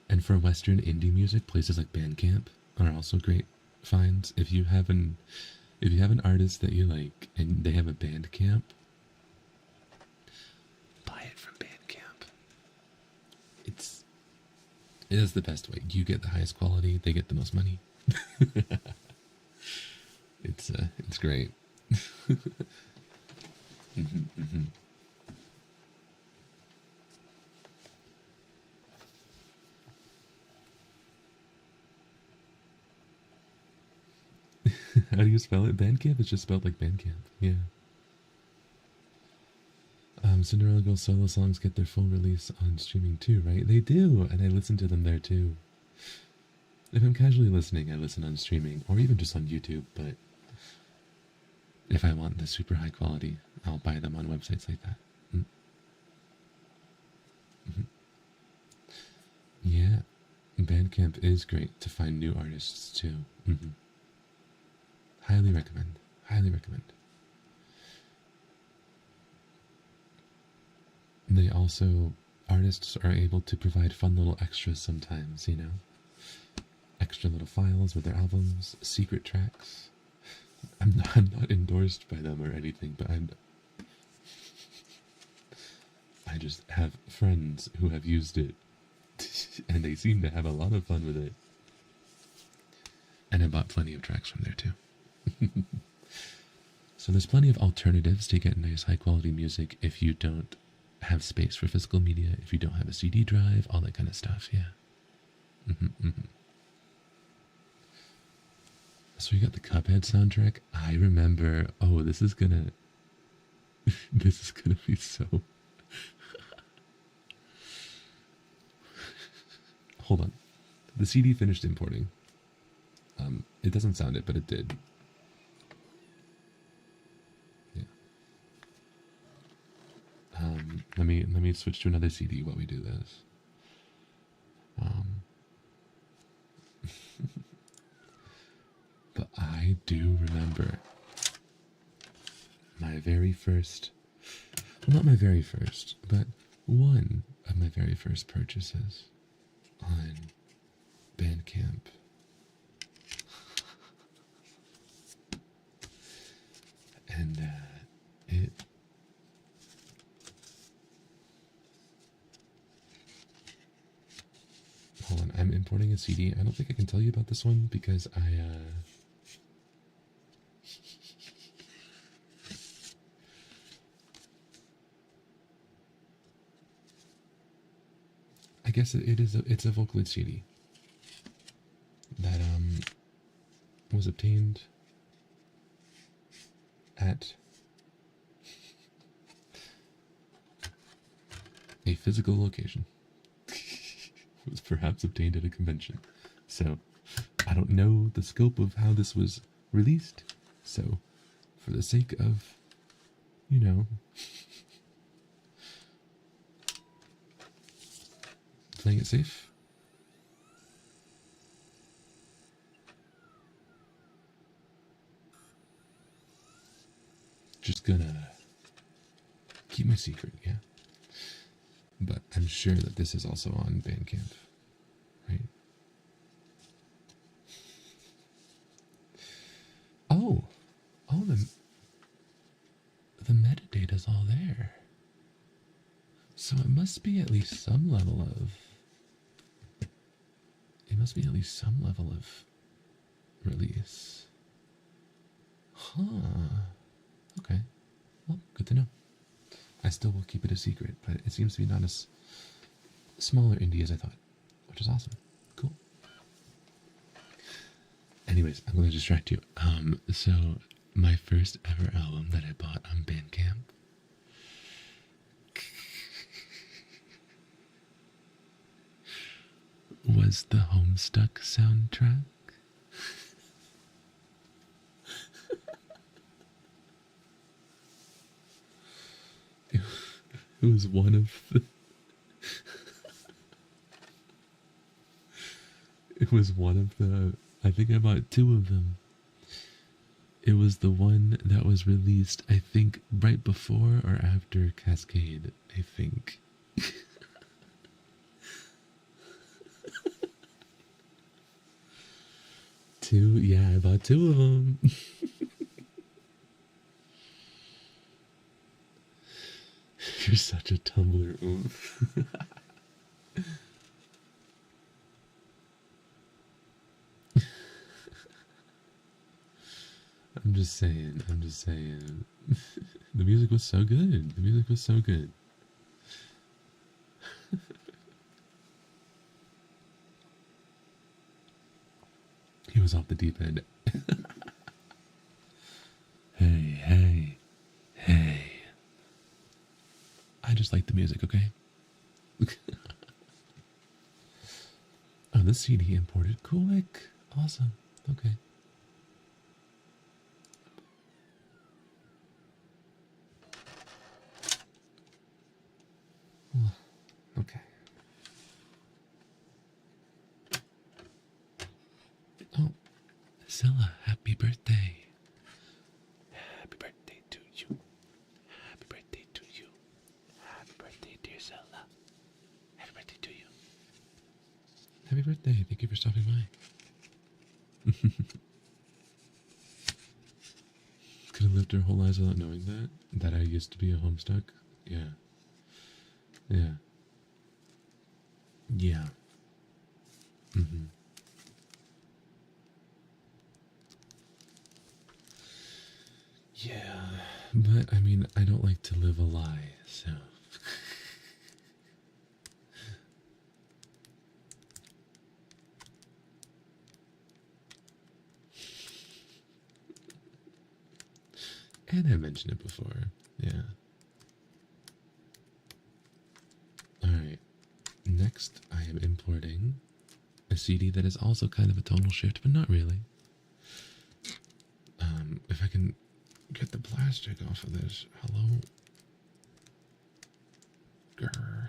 And for Western indie music, places like Bandcamp are also great finds. If you have If you have an artist that you like and they have a Bandcamp, buy it from Bandcamp. It is the best way. You get the highest quality, they get the most money. It's great. How do you spell it? Bandcamp? It's just spelled like Bandcamp. Yeah. Cinderella Girls solo songs get their full release on streaming too, right? They do, and I listen to them there too. If I'm casually listening, I listen on streaming, or even just on YouTube, but if I want the super high quality, I'll buy them on websites like that. Yeah, Bandcamp is great to find new artists too. Highly recommend. Highly recommend. They also, artists are able to provide fun little extras sometimes, you know? Extra little files with their albums, secret tracks. I'm not endorsed by them or anything, but I just have friends who have used it, and they seem to have a lot of fun with it. And I bought plenty of tracks from there too. So there's plenty of alternatives to get nice high quality music if you don't have space for physical media, if you don't have a CD drive, all that kind of stuff, yeah. So you got the Cuphead soundtrack. I remember, oh, this is gonna be so... Hold on. The CD finished importing. It doesn't sound it, but it did. Let me switch to another CD while we do this. But I do remember my very first, well, not my very first, but one of my very first purchases on Bandcamp. And hold on, I'm importing a CD. I don't think I can tell you about this one because I guess it's a Vocaloid CD that was obtained at a physical location. It was perhaps obtained at a convention. So I don't know the scope of how this was released. So for the sake of, you know, playing it safe, just gonna keep my secret, yeah? But I'm sure that this is also on Bandcamp, right? Oh, the metadata's all there. So it must be at least some level of, release. Huh. Okay. Well, good to know. I still will keep it a secret, but it seems to be not as smaller indie as I thought, which is awesome. Cool. Anyways, I'm going to distract you. So my first ever album that I bought on Bandcamp was the Homestuck soundtrack. It was one of the... It was one of the... I think I bought two of them. It was the one that was released, I think, right before or after Cascade, I think. Two? Yeah, I bought two of them. You're such a Tumblr oomph. I'm just saying. The music was so good. He was off the deep end. Hey. I just like the music, okay? Oh, this CD imported. Quick. Awesome. Okay. Okay. Oh, Zilla, happy birthday. Happy birthday to you. Happy birthday to you. Happy birthday, dear Zilla. Happy birthday to you. Happy birthday. Thank you for stopping by. Could have lived our whole lives without knowing that I used to be a homestuck. Yeah. Yeah, but I mean, I don't like to live a lie, so. And I mentioned it before, yeah. Alright, next I am importing a CD that is also kind of a tonal shift, but not really. If I can get the plastic off of this. Hello? Grr.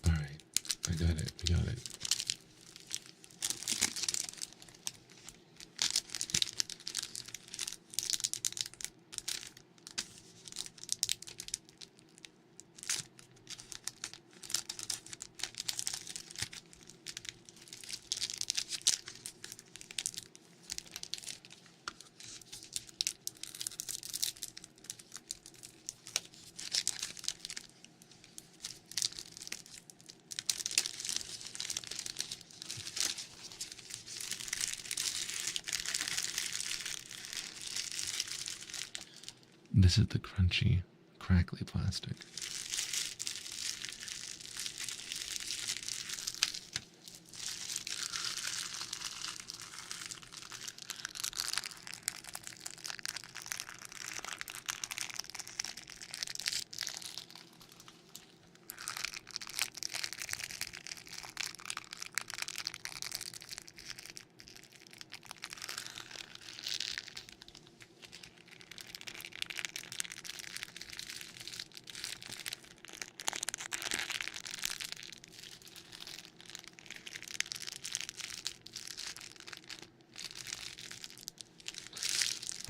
Alright. I got it. We got it. This is the crunchy, crackly plastic.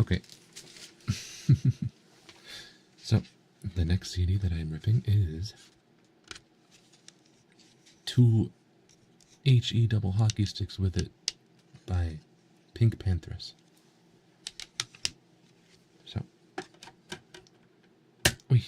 Okay. So, the next CD that I'm ripping is 2 HE double hockey sticks with it by Pink Panthers. So, oy.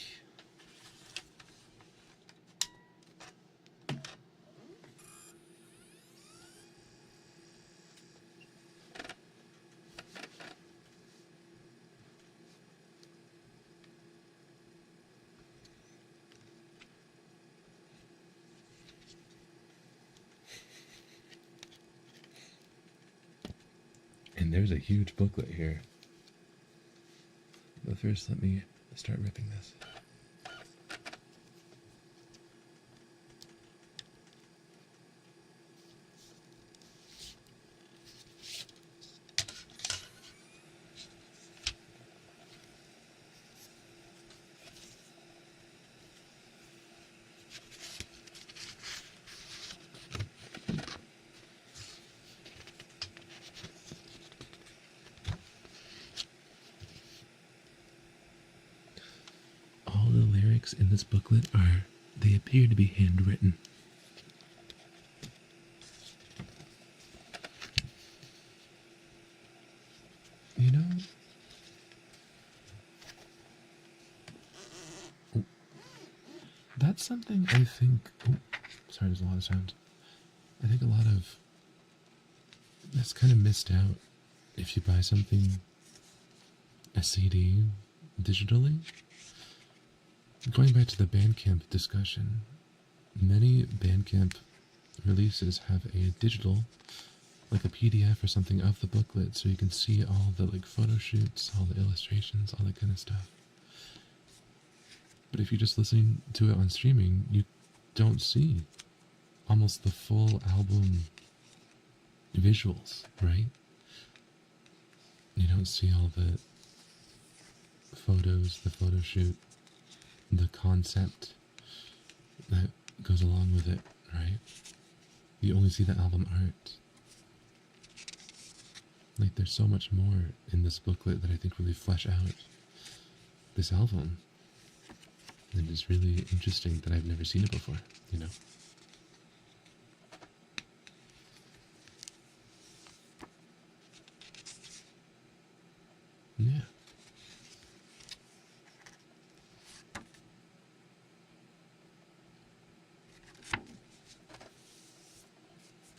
And there's a huge booklet here. But first, let me start ripping this. lyrics in this booklet they appear to be handwritten. You know, that's something I think, sorry, there's a lot of sound. I think a lot of that's kind of missed out if you buy something, a CD, digitally. Going back to the Bandcamp discussion, many Bandcamp releases have a digital, like a PDF or something of the booklet, so you can see all the like photo shoots, all the illustrations, all that kind of stuff. But if you're just listening to it on streaming, you don't see almost the full album visuals, right? You don't see all the photos, the photo shoot, the concept that goes along with it, right? You only see the album art. Like, there's so much more in this booklet that I think really flesh out this album. And it's really interesting that I've never seen it before, you know? Yeah.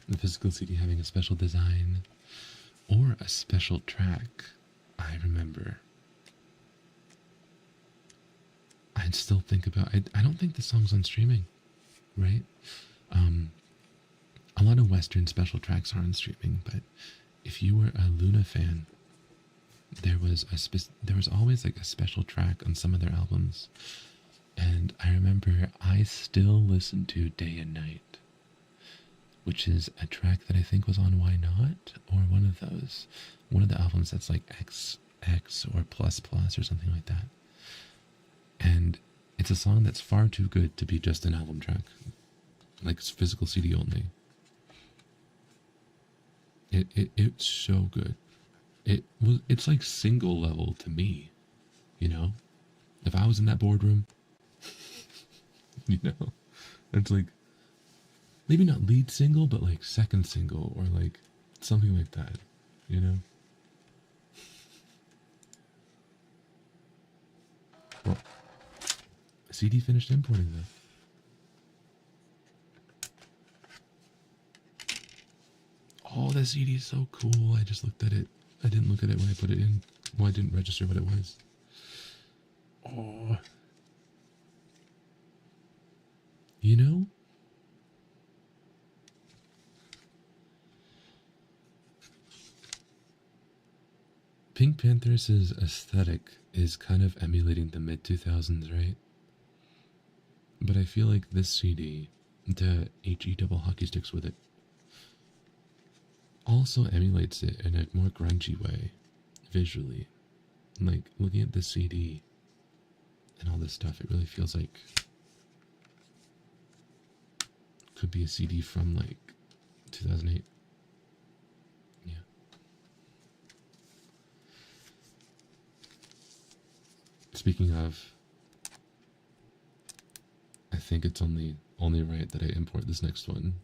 The physical CD having a special design or a special track, I remember. I'd still think about, I don't think the song's on streaming, right? A lot of Western special tracks are on streaming, but if you were a Luna fan, there was always like a special track on some of their albums. And I remember I still listen to Day and Night, which is a track that I think was on Why Not, or one of those. One of the albums that's like XX or Plus Plus or something like that. And it's a song that's far too good to be just an album track. Like it's physical CD only. It's so good. It's like single level to me, you know? If I was in that boardroom, you know, it's like, maybe not lead single, but like second single or like something like that, you know? Well, CD finished importing though. Oh, that CD is so cool. I just looked at it. I didn't look at it when I put it in. Well, I didn't register what it was. Oh. You know? Pink Panthers' aesthetic is kind of emulating the mid-2000s, right? But I feel like this CD, the HE double hockey sticks with it, also emulates it in a more grungy way, visually. Like, looking at the CD and all this stuff, it really feels like could be a CD from like 2008. Yeah. Speaking of, I think it's only right that I import this next one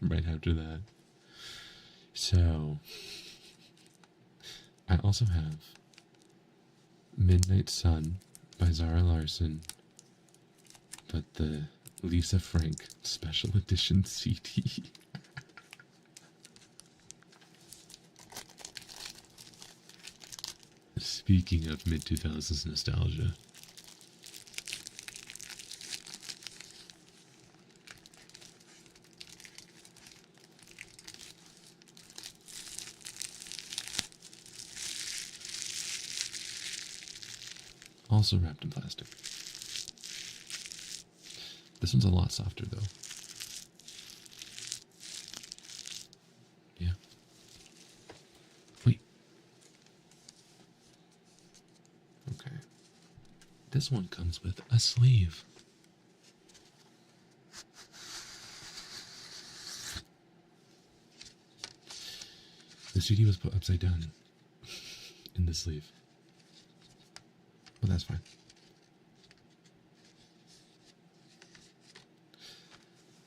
right after that. So, I also have Midnight Sun by Zara Larsson, but the Lisa Frank special edition CD. Speaking of mid-2000s nostalgia. Also wrapped in plastic. This one's a lot softer though. Yeah. Wait. Okay. This one comes with a sleeve. The CD was put upside down in the sleeve. But that's fine.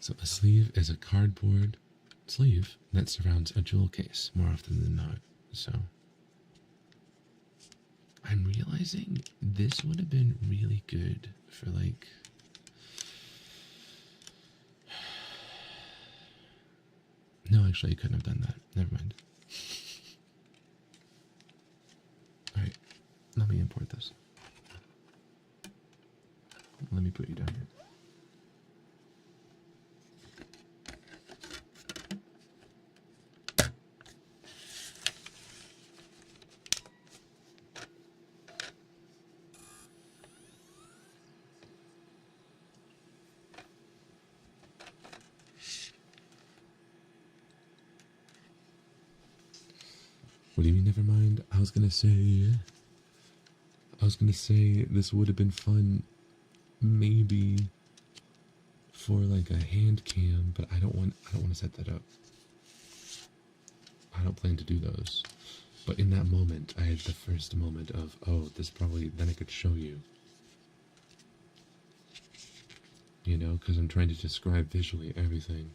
So a sleeve is a cardboard sleeve that surrounds a jewel case more often than not. So I'm realizing this would have been really good for like no, actually, you couldn't have done that. Never mind. Alright, let me import this. Let me put you down here. What do you mean, never mind? I was gonna say this would have been fun, maybe for like a hand cam, but I don't want to set that up. I don't plan to do those. But in that moment, I had the first moment of, oh, this probably, then I could show you. You know, because I'm trying to describe visually everything.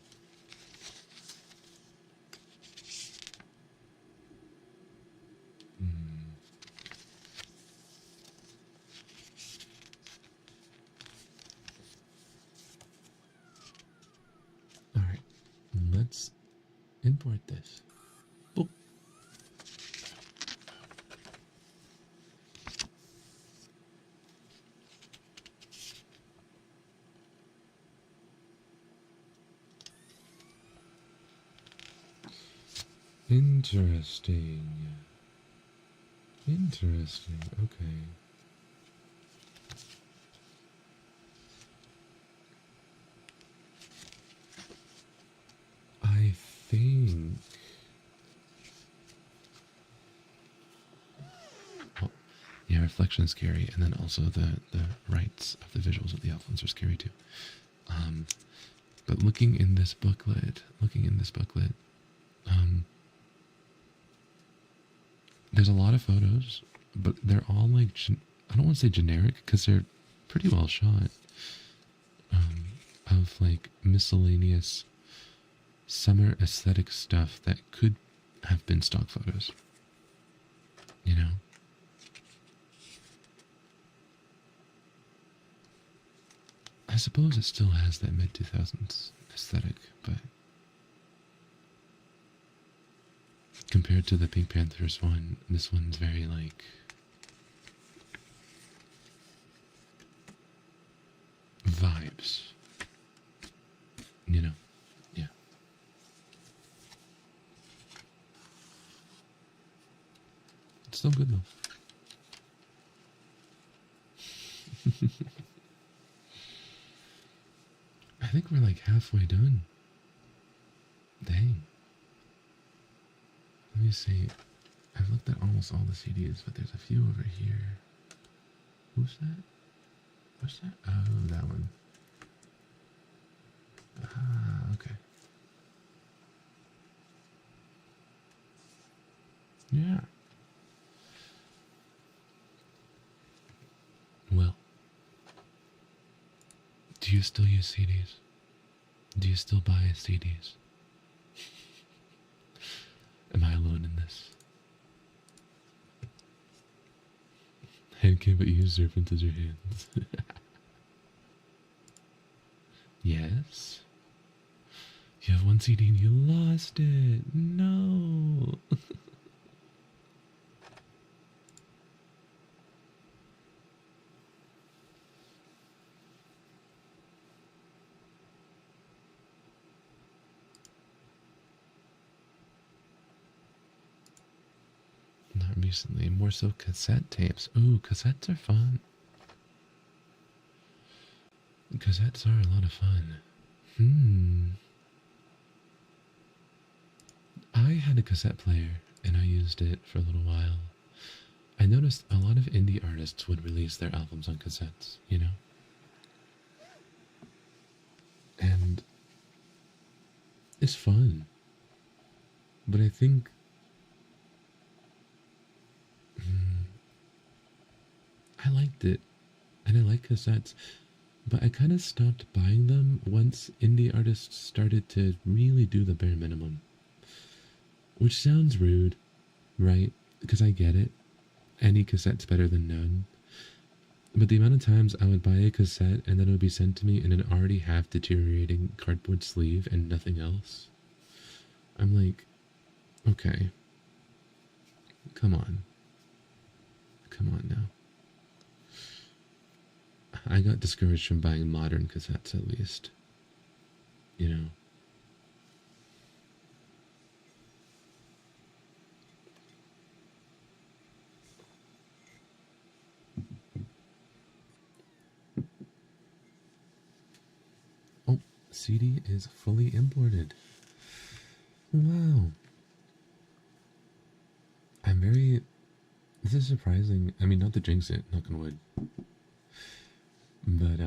Alright, let's import this. Boop. Interesting. Interesting, okay. I think... Oh, yeah, reflection is scary, and then also the rights of the visuals of the outlines are scary too. But looking in this booklet, there's a lot of photos, but they're all like, I don't want to say generic, because they're pretty well shot, of like miscellaneous summer aesthetic stuff that could have been stock photos, you know? I suppose it still has that mid-2000s aesthetic, but compared to the Pink Panthers one, this one's very like vibes, you know? Yeah. It's still good though. I think we're like halfway done. Dang. Let me see. I've looked at almost all the CDs, but there's a few over here. Who's that? What's that? Oh, that one. Ah, okay. Yeah. Well, do you still use CDs? Do you still buy CDs? Am I alone in this? Handcam, but you use serpent as your hands. Yes? You have one CD and you lost it. No. Not recently, more so cassette tapes. Ooh, cassettes are fun. Cassettes are a lot of fun. I had a cassette player and I used it for a little while. I noticed a lot of indie artists would release their albums on cassettes, you know? And it's fun. But I think I liked it, and I like cassettes, But I kind of stopped buying them once indie artists started to really do the bare minimum. Which sounds rude, right? Because I get it. Any cassette's better than none. But the amount of times I would buy a cassette and then it would be sent to me in an already half deteriorating cardboard sleeve and nothing else. I'm like, okay. Come on. Come on now. I got discouraged from buying modern cassettes at least. You know? Oh, CD is fully imported. Wow. This is surprising. I mean, not to jinx it, knock on wood. But,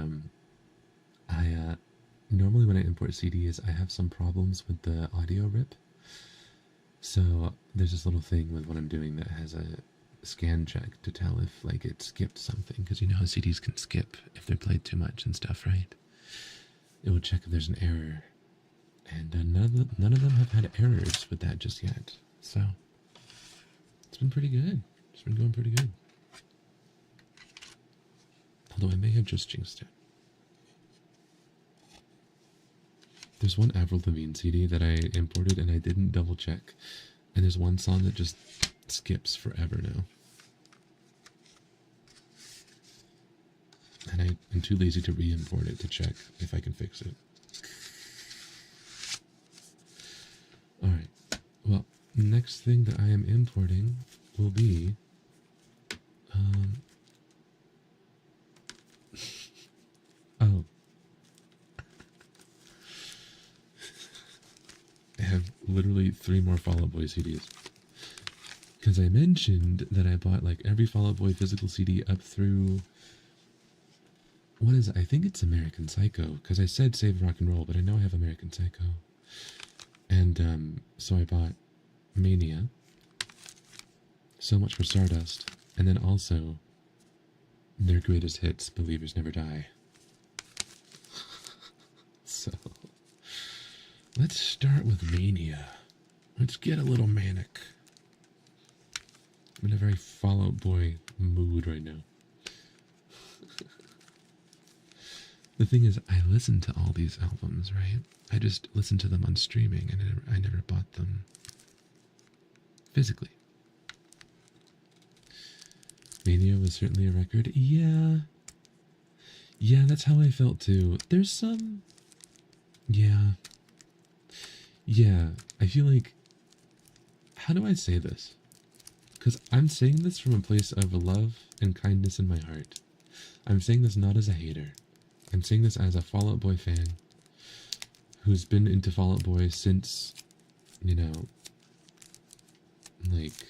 normally when I import CDs, I have some problems with the audio rip. So, there's this little thing with what I'm doing that has a scan check to tell if, like, it skipped something. Because you know how CDs can skip if they're played too much and stuff, right? It will check if there's an error. And none of them have had errors with that just yet. So, it's been pretty good. It's been going pretty good. Although I may have just jinxed it. There's one Avril Lavigne CD that I imported and I didn't double check. And there's one song that just skips forever now. And I'm too lazy to re-import it to check if I can fix it. Alright. Well, next thing that I am importing will be oh. I have literally 3 more Fall Out Boy CDs. Because I mentioned that I bought like every Fall Out Boy physical CD up through, what is it? I think it's American Psycho. Because I said Save Rock and Roll, but I know I have American Psycho. And so I bought Mania. So Much for Stardust. And then also their greatest hits, Believers Never Die. So, let's start with Mania. Let's get a little manic. I'm in a very Fall Out Boy mood right now. The thing is, I listen to all these albums, right? I just listen to them on streaming, and I never bought them physically. Mania was certainly a record. Yeah, that's how I felt too. There's some... Yeah, I feel like... How do I say this? Because I'm saying this from a place of love and kindness in my heart. I'm saying this not as a hater. I'm saying this as a Fall Out Boy fan who's been into Fall Out Boy since, you know, like,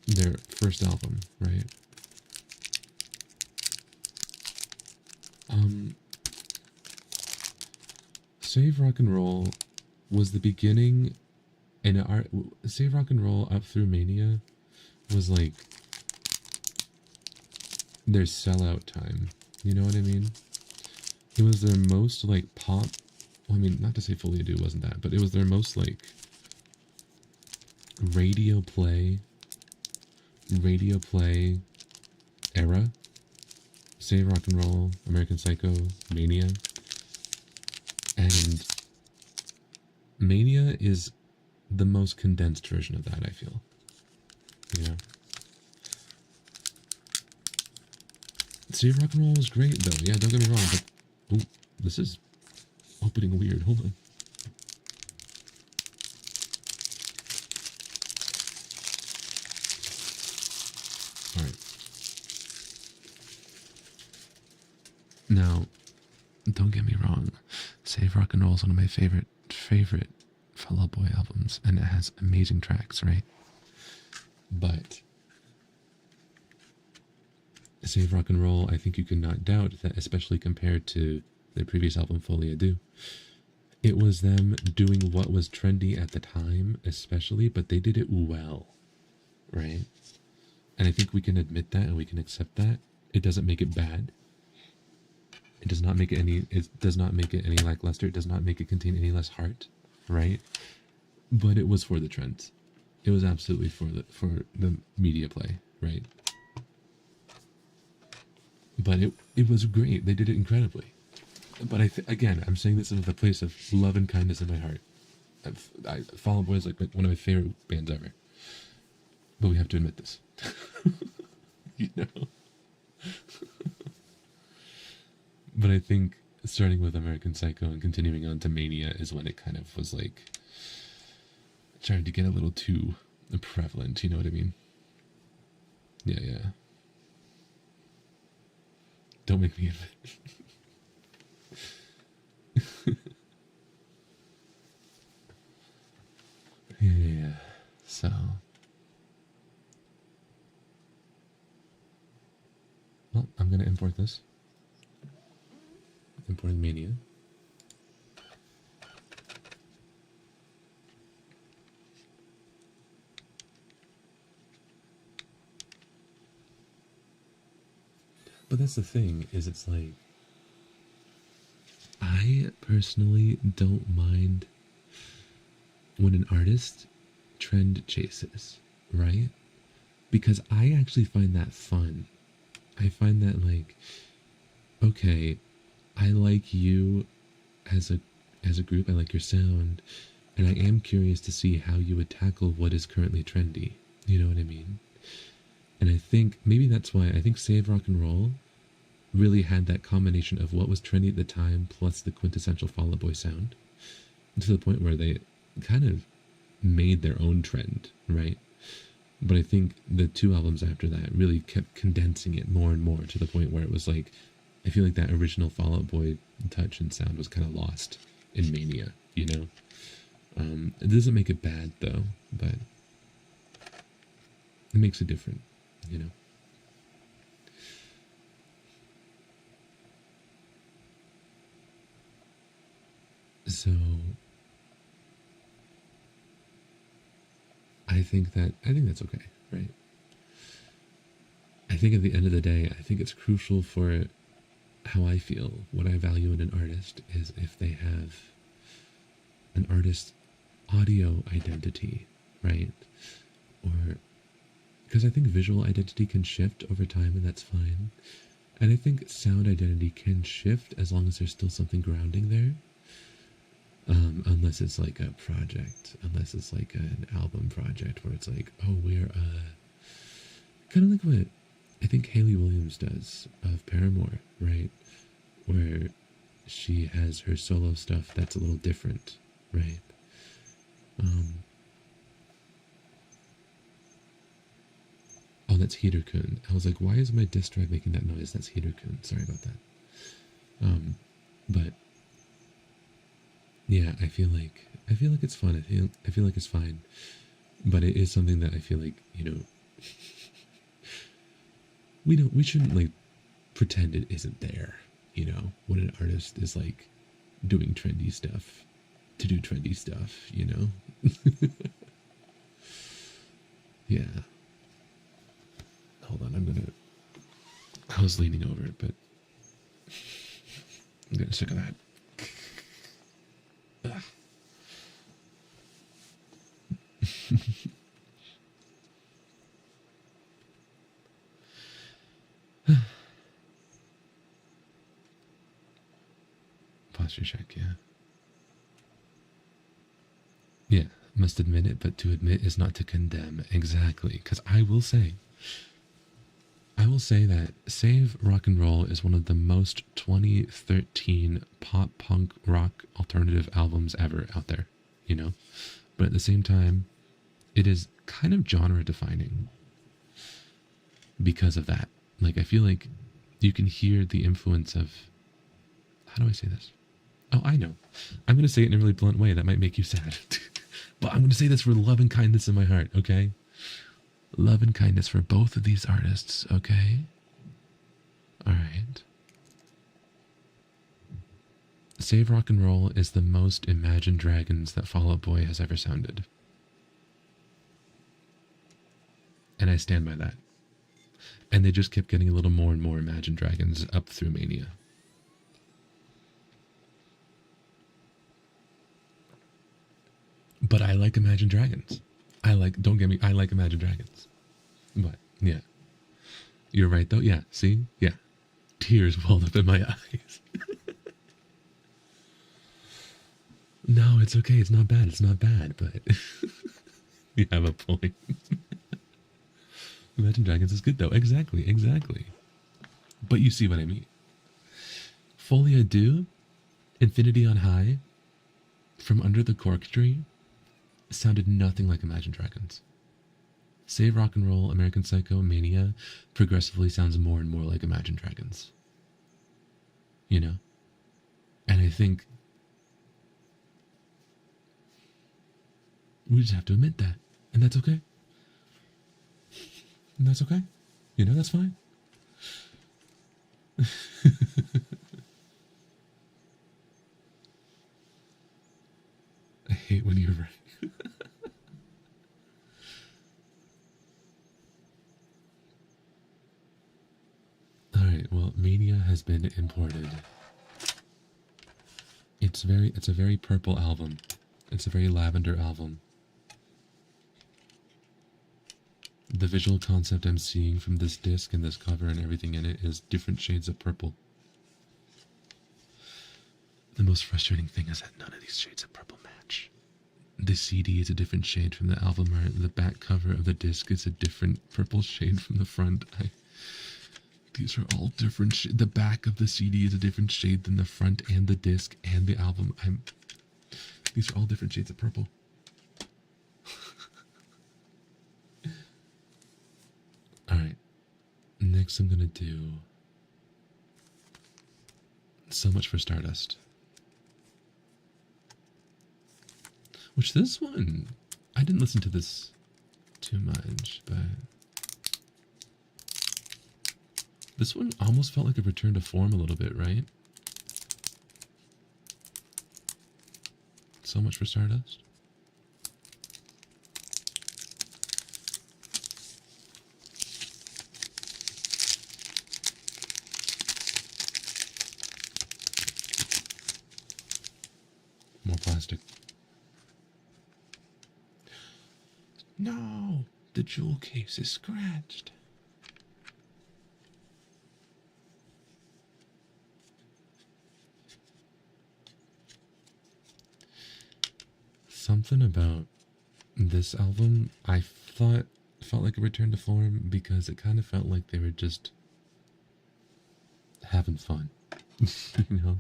their first album, right? Save Rock and Roll was the beginning, and Save Rock and Roll up through Mania was like their sellout time. You know what I mean? It was their most like pop. Well, I mean, not to say Fully Ado wasn't that, but it was their most like radio play era. Save Rock and Roll, American Psycho, Mania. And Mania is the most condensed version of that, I feel. You know? Save Rock and Roll was great, though. Yeah, don't get me wrong, but... Oh, this is opening weird. Hold on. Alright. Now, don't get me wrong. Save Rock and Roll is one of my favorite Fall Out Boy albums, and it has amazing tracks, right? But Save Rock and Roll, I think you cannot doubt that, especially compared to their previous album, Folie à Deux, it was them doing what was trendy at the time, especially, but they did it well, right? And I think we can admit that and we can accept that. It doesn't make it bad. It does not make it any lackluster. It does not make it contain any less heart, right? But it was for the trends. It was absolutely for the media play, right? But it was great. They did it incredibly. But again, I'm saying this with a place of love and kindness in my heart. Fall Out Boy is like one of my favorite bands ever. But we have to admit this. You know? But I think starting with American Psycho and continuing on to Mania is when it kind of was like trying to get a little too prevalent, you know what I mean? Yeah. Don't make me admit. Yeah. So. Well, I'm gonna import this. Importing Mania. But that's the thing, is it's like, I personally don't mind when an artist trend chases, right? Because I actually find that fun. I find that like, okay, I like you as a group, I like your sound, and I am curious to see how you would tackle what is currently trendy. You know what I mean? And I think maybe that's why I think Save Rock and Roll really had that combination of what was trendy at the time plus the quintessential Fall Out Boy sound, to the point where they kind of made their own trend, right? But I think the two albums after that really kept condensing it more and more to the point where it was like, I feel like that original Fall Out Boy touch and sound was kind of lost in Mania, you know? It doesn't make it bad though, but it makes it different, you know? So I think that's okay, right? I think at the end of the day, I think it's crucial for how I feel, what I value in an artist is if they have an artist's audio identity, right? Or, because I think visual identity can shift over time and that's fine. And I think sound identity can shift as long as there's still something grounding there. Unless it's like a project, unless it's like an album project where it's like, oh, we're kind of like what I think Hayley Williams does of Paramore, right? Where she has her solo stuff that's a little different, right? Oh, that's Heater-kun. I was like, why is my disk drive making that noise? That's Heater-kun. Sorry about that. But yeah, I feel like it's fun. I feel like it's fine, but it is something that I feel like, you know, we shouldn't like pretend it isn't there, you know, when an artist is like doing trendy stuff to do trendy stuff, you know. Yeah. Hold on, I was leaning over it, but I'm getting sick of that. Posture check, yeah. Yeah, must admit it, but to admit is not to condemn. Exactly, because I will say that Save Rock and Roll is one of the most 2013 pop punk rock alternative albums ever out there, you know? But at the same time, it is kind of genre defining because of that. Like, I feel like you can hear the influence of, how do I say this? Oh, I know. I'm going to say it in a really blunt way that might make you sad. But I'm going to say this for love and kindness in my heart, okay? Love and kindness for both of these artists, okay? Alright. Save Rock and Roll is the most Imagine Dragons that Fall Out Boy has ever sounded. And I stand by that. And they just kept getting a little more and more Imagine Dragons up through Mania. But I like Imagine Dragons. Don't get me, I like Imagine Dragons. But, yeah. You're right, though. Yeah, see? Yeah. Tears welled up in my eyes. No, it's okay. It's not bad. It's not bad, but you have a point. Imagine Dragons is good, though. Exactly, exactly. But you see what I mean. Folia Do, Infinity on High, From Under the Cork Tree, sounded nothing like Imagine Dragons. Save Rock and Roll, American Psycho, Mania progressively sounds more and more like Imagine Dragons. You know? And I think we just have to admit that. And that's okay. And that's okay. You know, that's fine. I hate when you're right. Alright, well, Mania has been imported. It's a very purple album. It's a very lavender album. The visual concept I'm seeing from this disc and this cover and everything in it is different shades of purple. The most frustrating thing is that none of these shades of purple match. The CD is a different shade from the album art. The back cover of the disc is a different purple shade from the front. These are all different. The back of the CD is a different shade than the front and the disc and the album. These are all different shades of purple. Alright. Next I'm gonna do So Much for Stardust. Which this one, I didn't listen to this too much, but this one almost felt like a return to form a little bit, right? So Much for Stardust. More plastic. No, the jewel case is scratched. Something about this album I thought felt like a return to form because it kind of felt like they were just having fun. You know?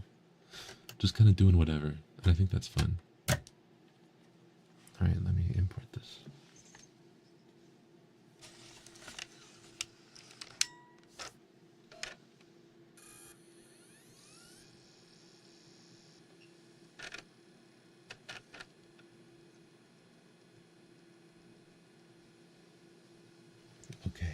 Just kind of doing whatever. And I think that's fun. Alright, let me import this. Okay.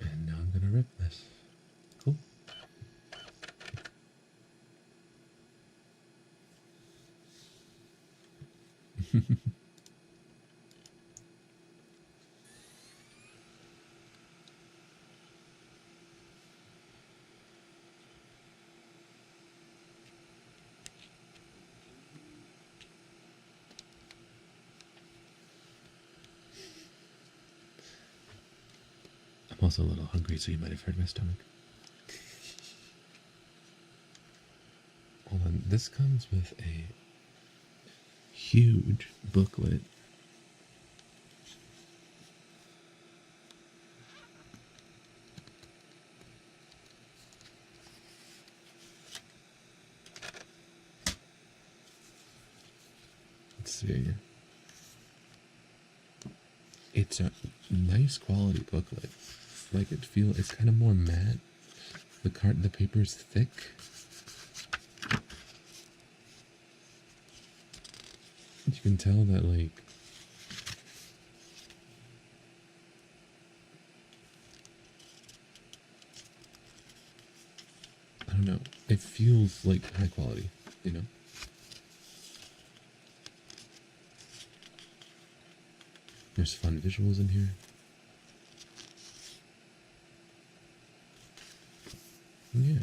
And now I'm gonna rip this. Cool. I'm also a little hungry, so you might have heard my stomach. Hold on, this comes with a huge booklet. Let's see. It's a nice quality booklet. Like it's kind of more matte. The paper's thick. You can tell that like don't know. It feels like high quality, you know? There's fun visuals in here. Yeah.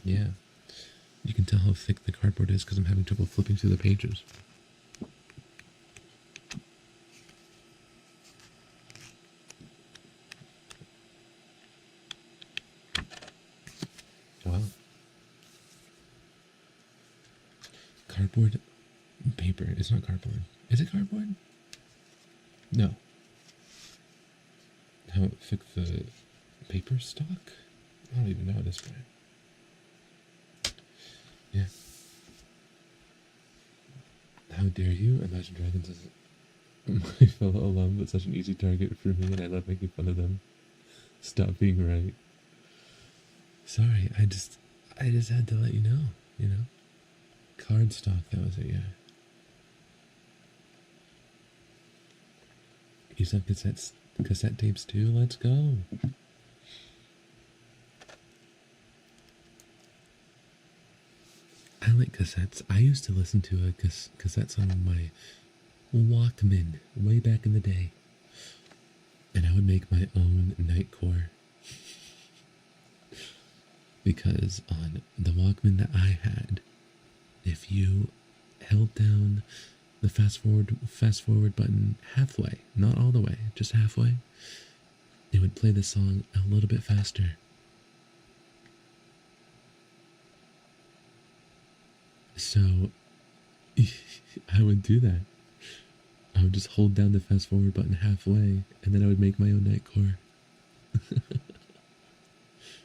Yeah. You can tell how thick the cardboard is because I'm having trouble flipping through the pages. Wow. Cardboard paper. It's not cardboard. Is it cardboard? No. How thick the paper stock? I don't even know at this point. Yeah. How dare you? Imagine Dragons is my fellow alum, but such an easy target for me, and I love making fun of them. Stop being right. Sorry, I just had to let you know, you know? Cardstock, that was it, yeah. You have cassette tapes too? Let's go. I like cassettes. I used to listen to a cassette song on my Walkman way back in the day. And I would make my own Nightcore. Because on the Walkman that I had, if you held down the fast forward button halfway, not all the way, just halfway, it would play the song a little bit faster. So I would do that. I would just hold down the fast forward button halfway, and then I would make my own Nightcore.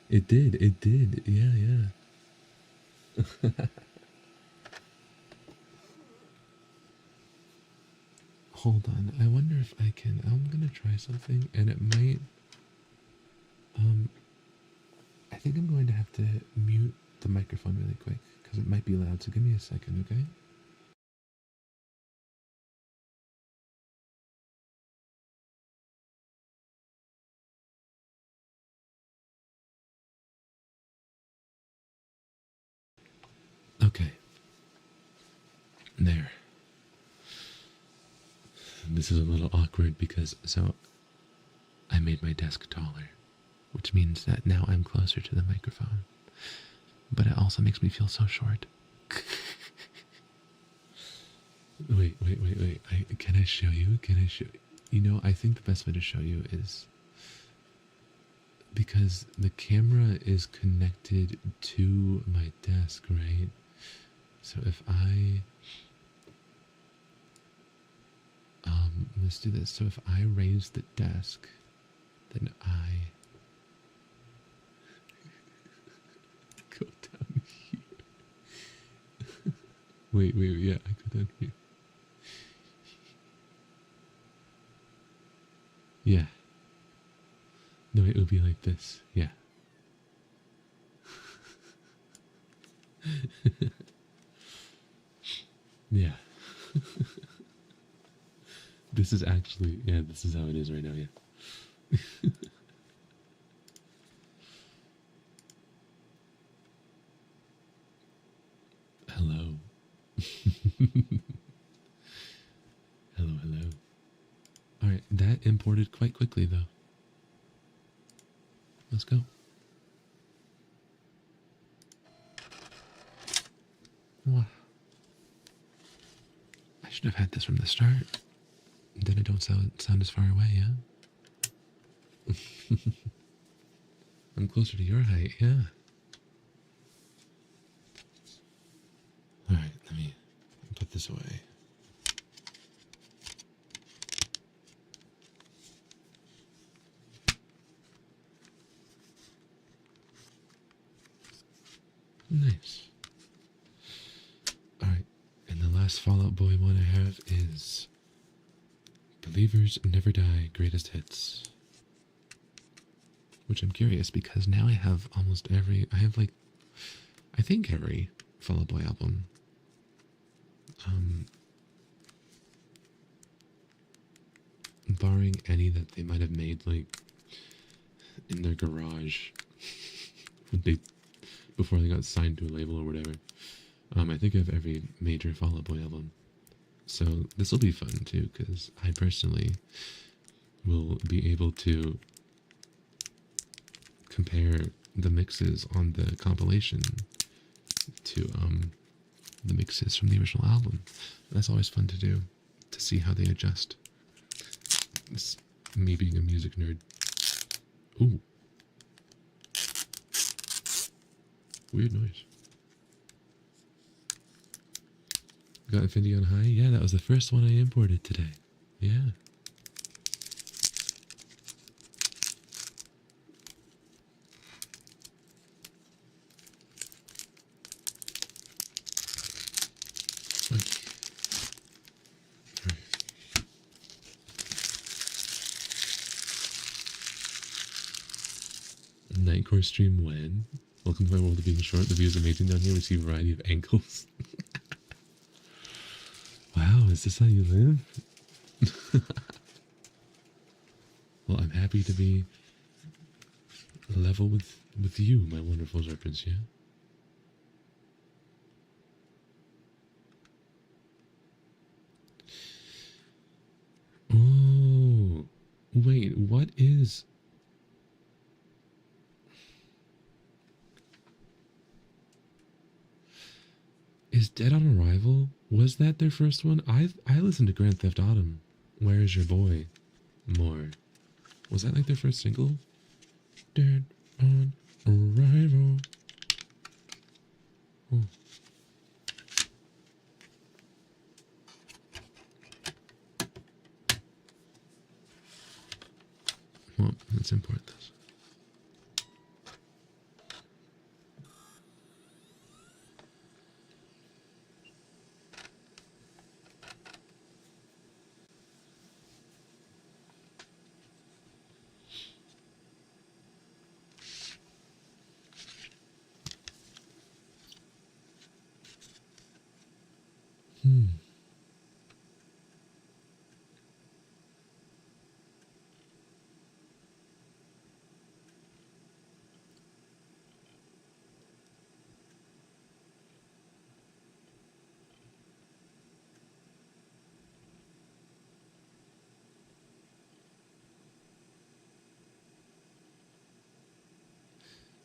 It did, yeah. Hold on, I wonder if I can, I'm gonna try something, and it might, I think I'm going to have to mute the microphone really quick, because it might be loud, so give me a second, okay? Okay. There. This is a little awkward because, so, I made my desk taller, which means that now I'm closer to the microphone. But it also makes me feel so short. Wait. Can I show you? You know, I think the best way to show you is because the camera is connected to my desk, right? So if I, let's do this. So if I raise the desk, then I go down here. Wait, yeah, I go down here. Yeah. No, it would be like this. Yeah. Yeah. This is actually, yeah, this is how it is right now, yeah. Hello. Hello. Alright, that imported quite quickly though. Let's go. Wow. I should have had this from the start. Then I don't sound as far away, yeah? I'm closer to your height, yeah. Alright, let me put this away. Nice. Alright, and the last last Fallout Boy one I have is Believers Never Die Greatest Hits. Which I'm curious because now I have almost every, I have like, I think every Fallout Boy album. Barring any that they might have made like in their garage before they got signed to a label or whatever. I think I have every major Fallout Boy album. So this will be fun too, because I personally will be able to compare the mixes on the compilation to the mixes from the original album. That's always fun to do, to see how they adjust. It's me being a music nerd. Ooh. Weird noise. Got Infinity on high? Yeah, that was the first one I imported today. Yeah. Nightcore stream when? Welcome to my world of being short. The view is amazing down here. We see a variety of angles. Wow, is this how you live? Well, I'm happy to be level with you, my wonderful serpents, yeah? Oh, wait, what is... Is Dead on Arrival? Was that their first one? I listened to Grand Theft Autumn. Where is your boy? More. Was that like their first single? Dead on Arrival. Oh. Well, let's import this.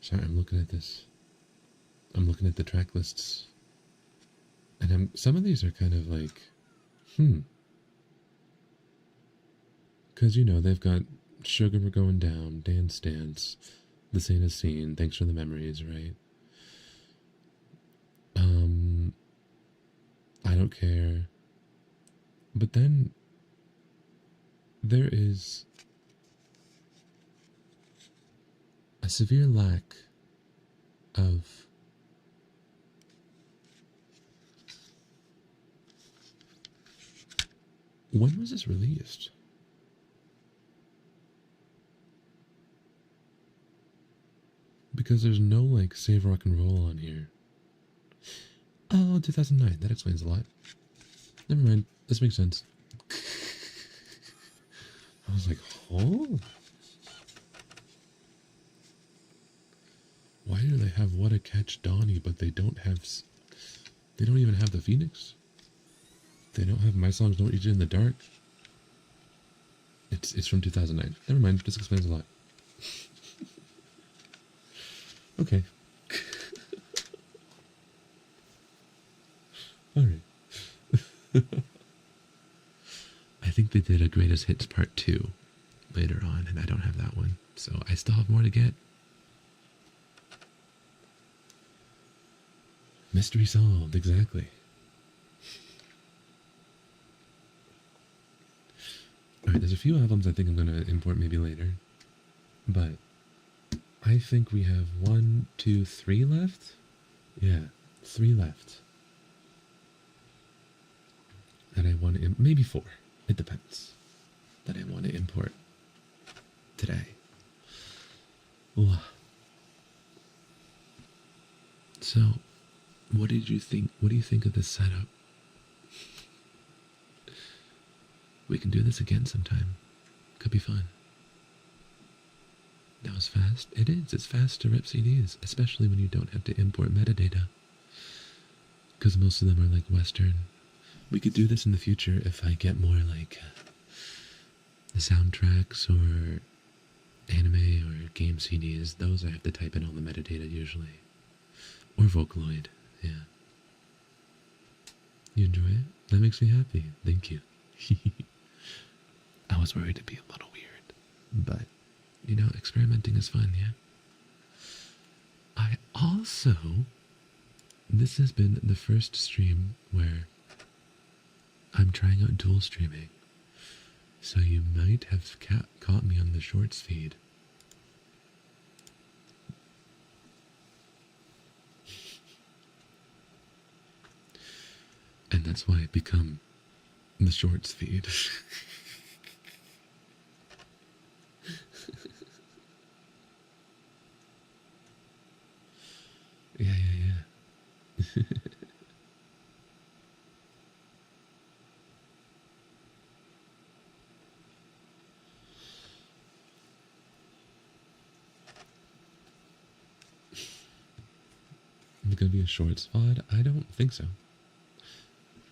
Sorry, I'm looking at this. I'm looking at the track lists. And some of these are kind of like, Because, you know, they've got Sugar We're Going Down, Dance Dance, This Ain't a Scene, Thanks for the Memories, right? I Don't Care. But then there is a severe lack of when was this released? Because there's no like Save Rock and Roll on here. Oh, 2009. That explains a lot. Never mind. This makes sense. I was like, oh. Why do they have What a Catch Donnie, but they don't have... They don't even have the Phoenix? They don't have My Songs Don't Eat You in the Dark? It's from 2009. Never mind, this explains a lot. Okay. Alright. I think they did a Greatest Hits Part 2 later on, and I don't have that one. So I still have more to get. Mystery solved, exactly. Alright, there's a few albums I think I'm going to import maybe later. But I think we have 1, 2, 3 left? Yeah, 3 left. that I want to, maybe 4. It depends. That I want to import today. Ooh. So, what did you think? What do you think of this setup? We can do this again sometime. Could be fun. That was fast. It is. It's fast to rip CDs, especially when you don't have to import metadata. Because most of them are like Western. We could do this in the future if I get more like soundtracks or anime or game CDs. Those I have to type in all the metadata usually. Or Vocaloid, yeah. You enjoy it? That makes me happy. Thank you. I was worried it'd be a little weird. But, you know, experimenting is fun, yeah? I also... This has been the first stream where I'm trying out dual streaming. So you might have caught me on the shorts feed. And that's why it become the shorts feed. Yeah. Is it gonna be a shorts VOD? I don't think so.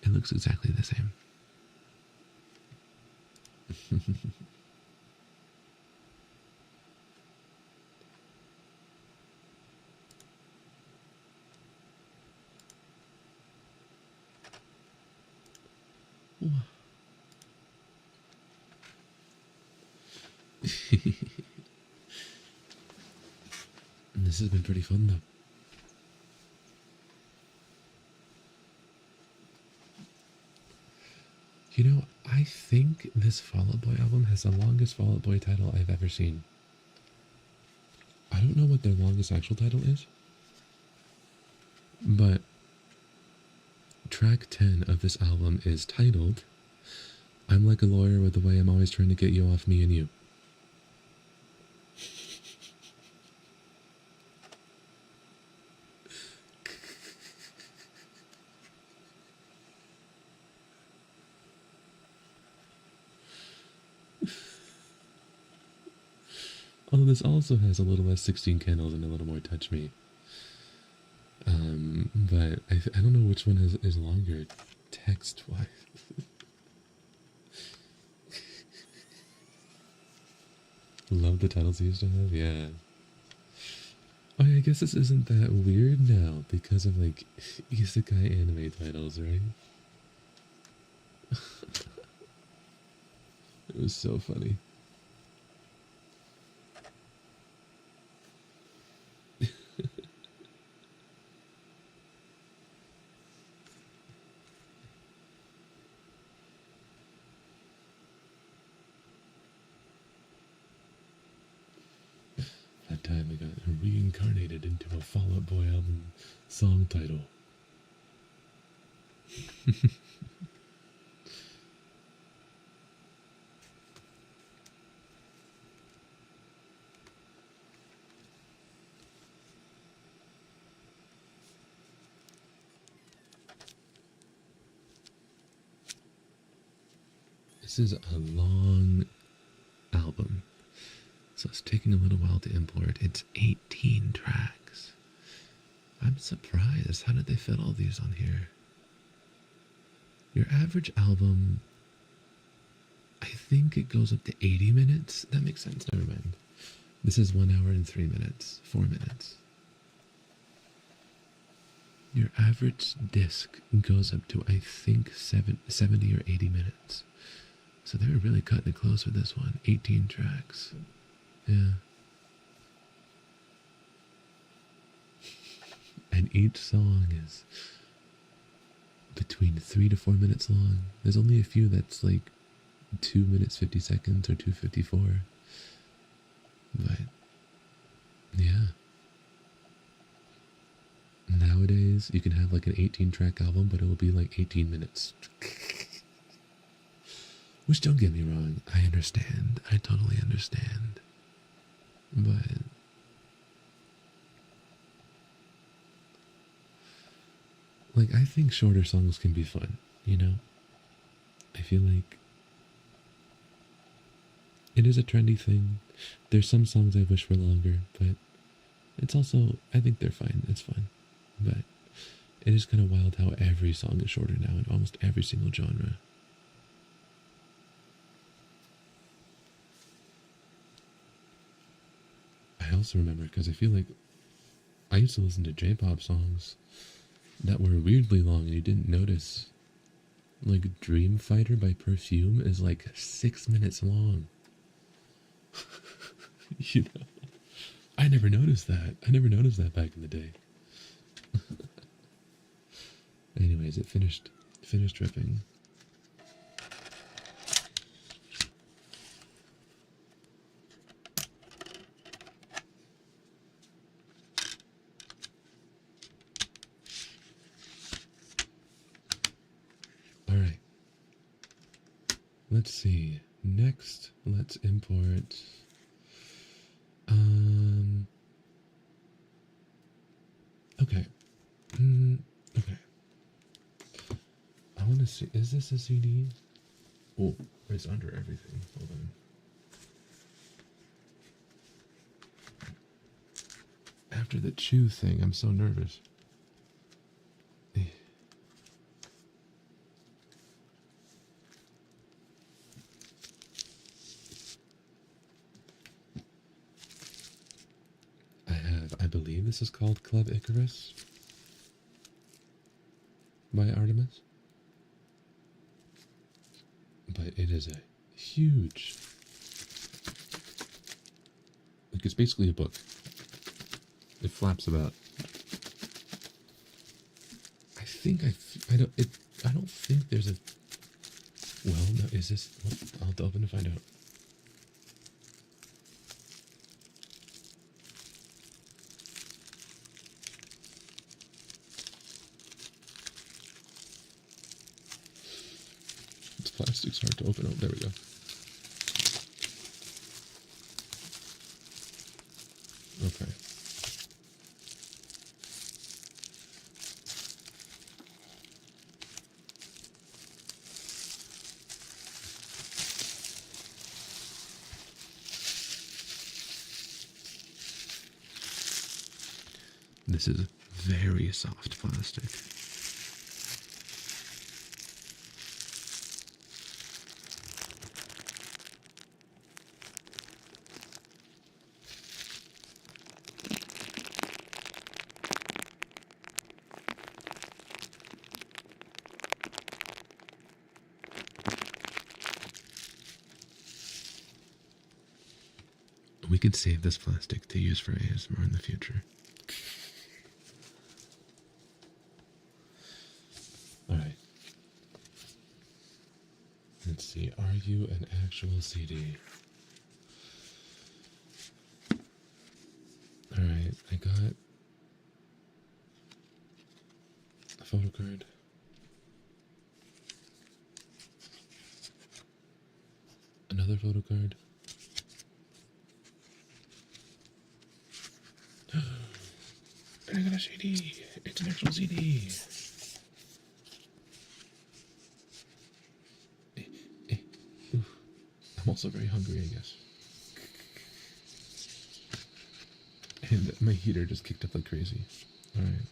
It looks exactly the same. This has been pretty fun though. You know, I think this Fall Out Boy album has the longest Fall Out Boy title I've ever seen. I don't know what their longest actual title is, but track 10 of this album is titled, I'm Like a Lawyer with the Way I'm Always Trying to Get You Off Me and You. Although this also has a little less 16 candles and a little more touch me. But I don't know which one is longer text-wise. Love the titles he used to have, yeah. Oh yeah, I guess this isn't that weird now because of like isekai anime titles, right? It was so funny. That time I got reincarnated into a Fall Out Boy album song title. This is a long album, so it's taking a little while to import. It's 18 tracks. I'm surprised. How did they fit all these on here? Your average album, I think it goes up to 80 minutes. That makes sense. Never mind. This is 1 hour and 3 minutes, 4 minutes. Your average disc goes up to, I think, 70 or 80 minutes. So they were really cutting it close with this one. 18 tracks. Yeah. And each song is between 3 to 4 minutes long. There's only a few that's like 2 minutes 50 seconds or 2:54. But yeah. Nowadays you can have like an 18 track album, but it will be like 18 minutes. Which, don't get me wrong, I understand. I totally understand. But like, I think shorter songs can be fun, you know? I feel like it is a trendy thing. There's some songs I wish were longer, but it's also, I think they're fine. It's fun. But it is kind of wild how every song is shorter now in almost every single genre. I also remember, because I feel like I used to listen to J-pop songs that were weirdly long and you didn't notice. Like Dream Fighter by Perfume is like 6 minutes long. You know? I never noticed that. I never noticed that back in the day. Anyways, it finished dripping. All right. Let's see. Next, let's import. Okay. Okay. I want to see. Is this a CD? Oh, it's under everything. Hold on. After the chew thing, I'm so nervous. I believe this is called Club Icarus by Artemis. But it is a huge, like, it's basically a book. It flaps about. I don't think there's a, well, no, is this, well, I'll have to open to find out. Plastic's hard to open. Oh, there we go. Okay. This is very soft plastic. We could save this plastic to use for ASMR in the future. Alright. Let's see. Are you an actual CD? Alright, I got a photo card. Another photo card. And I got a CD. It's an actual CD. I'm also very hungry, I guess. And my heater just kicked up like crazy. Alright.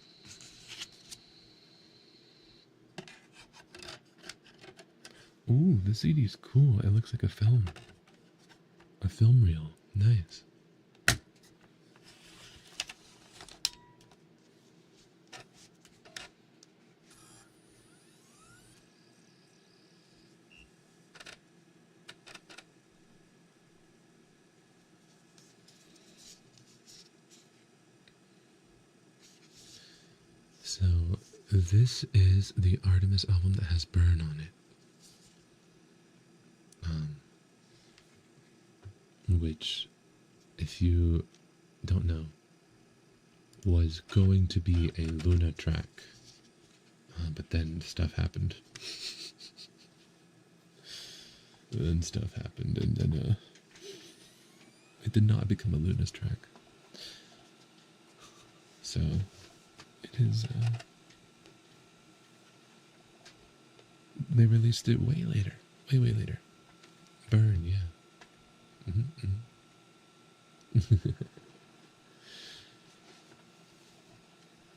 Ooh, the CD's cool. It looks like a film. A film reel. Nice. So, this is the Artemis album that has Burn on it. Which, if you don't know, was going to be a Luna track. But then stuff happened. and stuff happened, and then it did not become a Luna's track. So it is. They released it way later. Way later. Burn, yeah.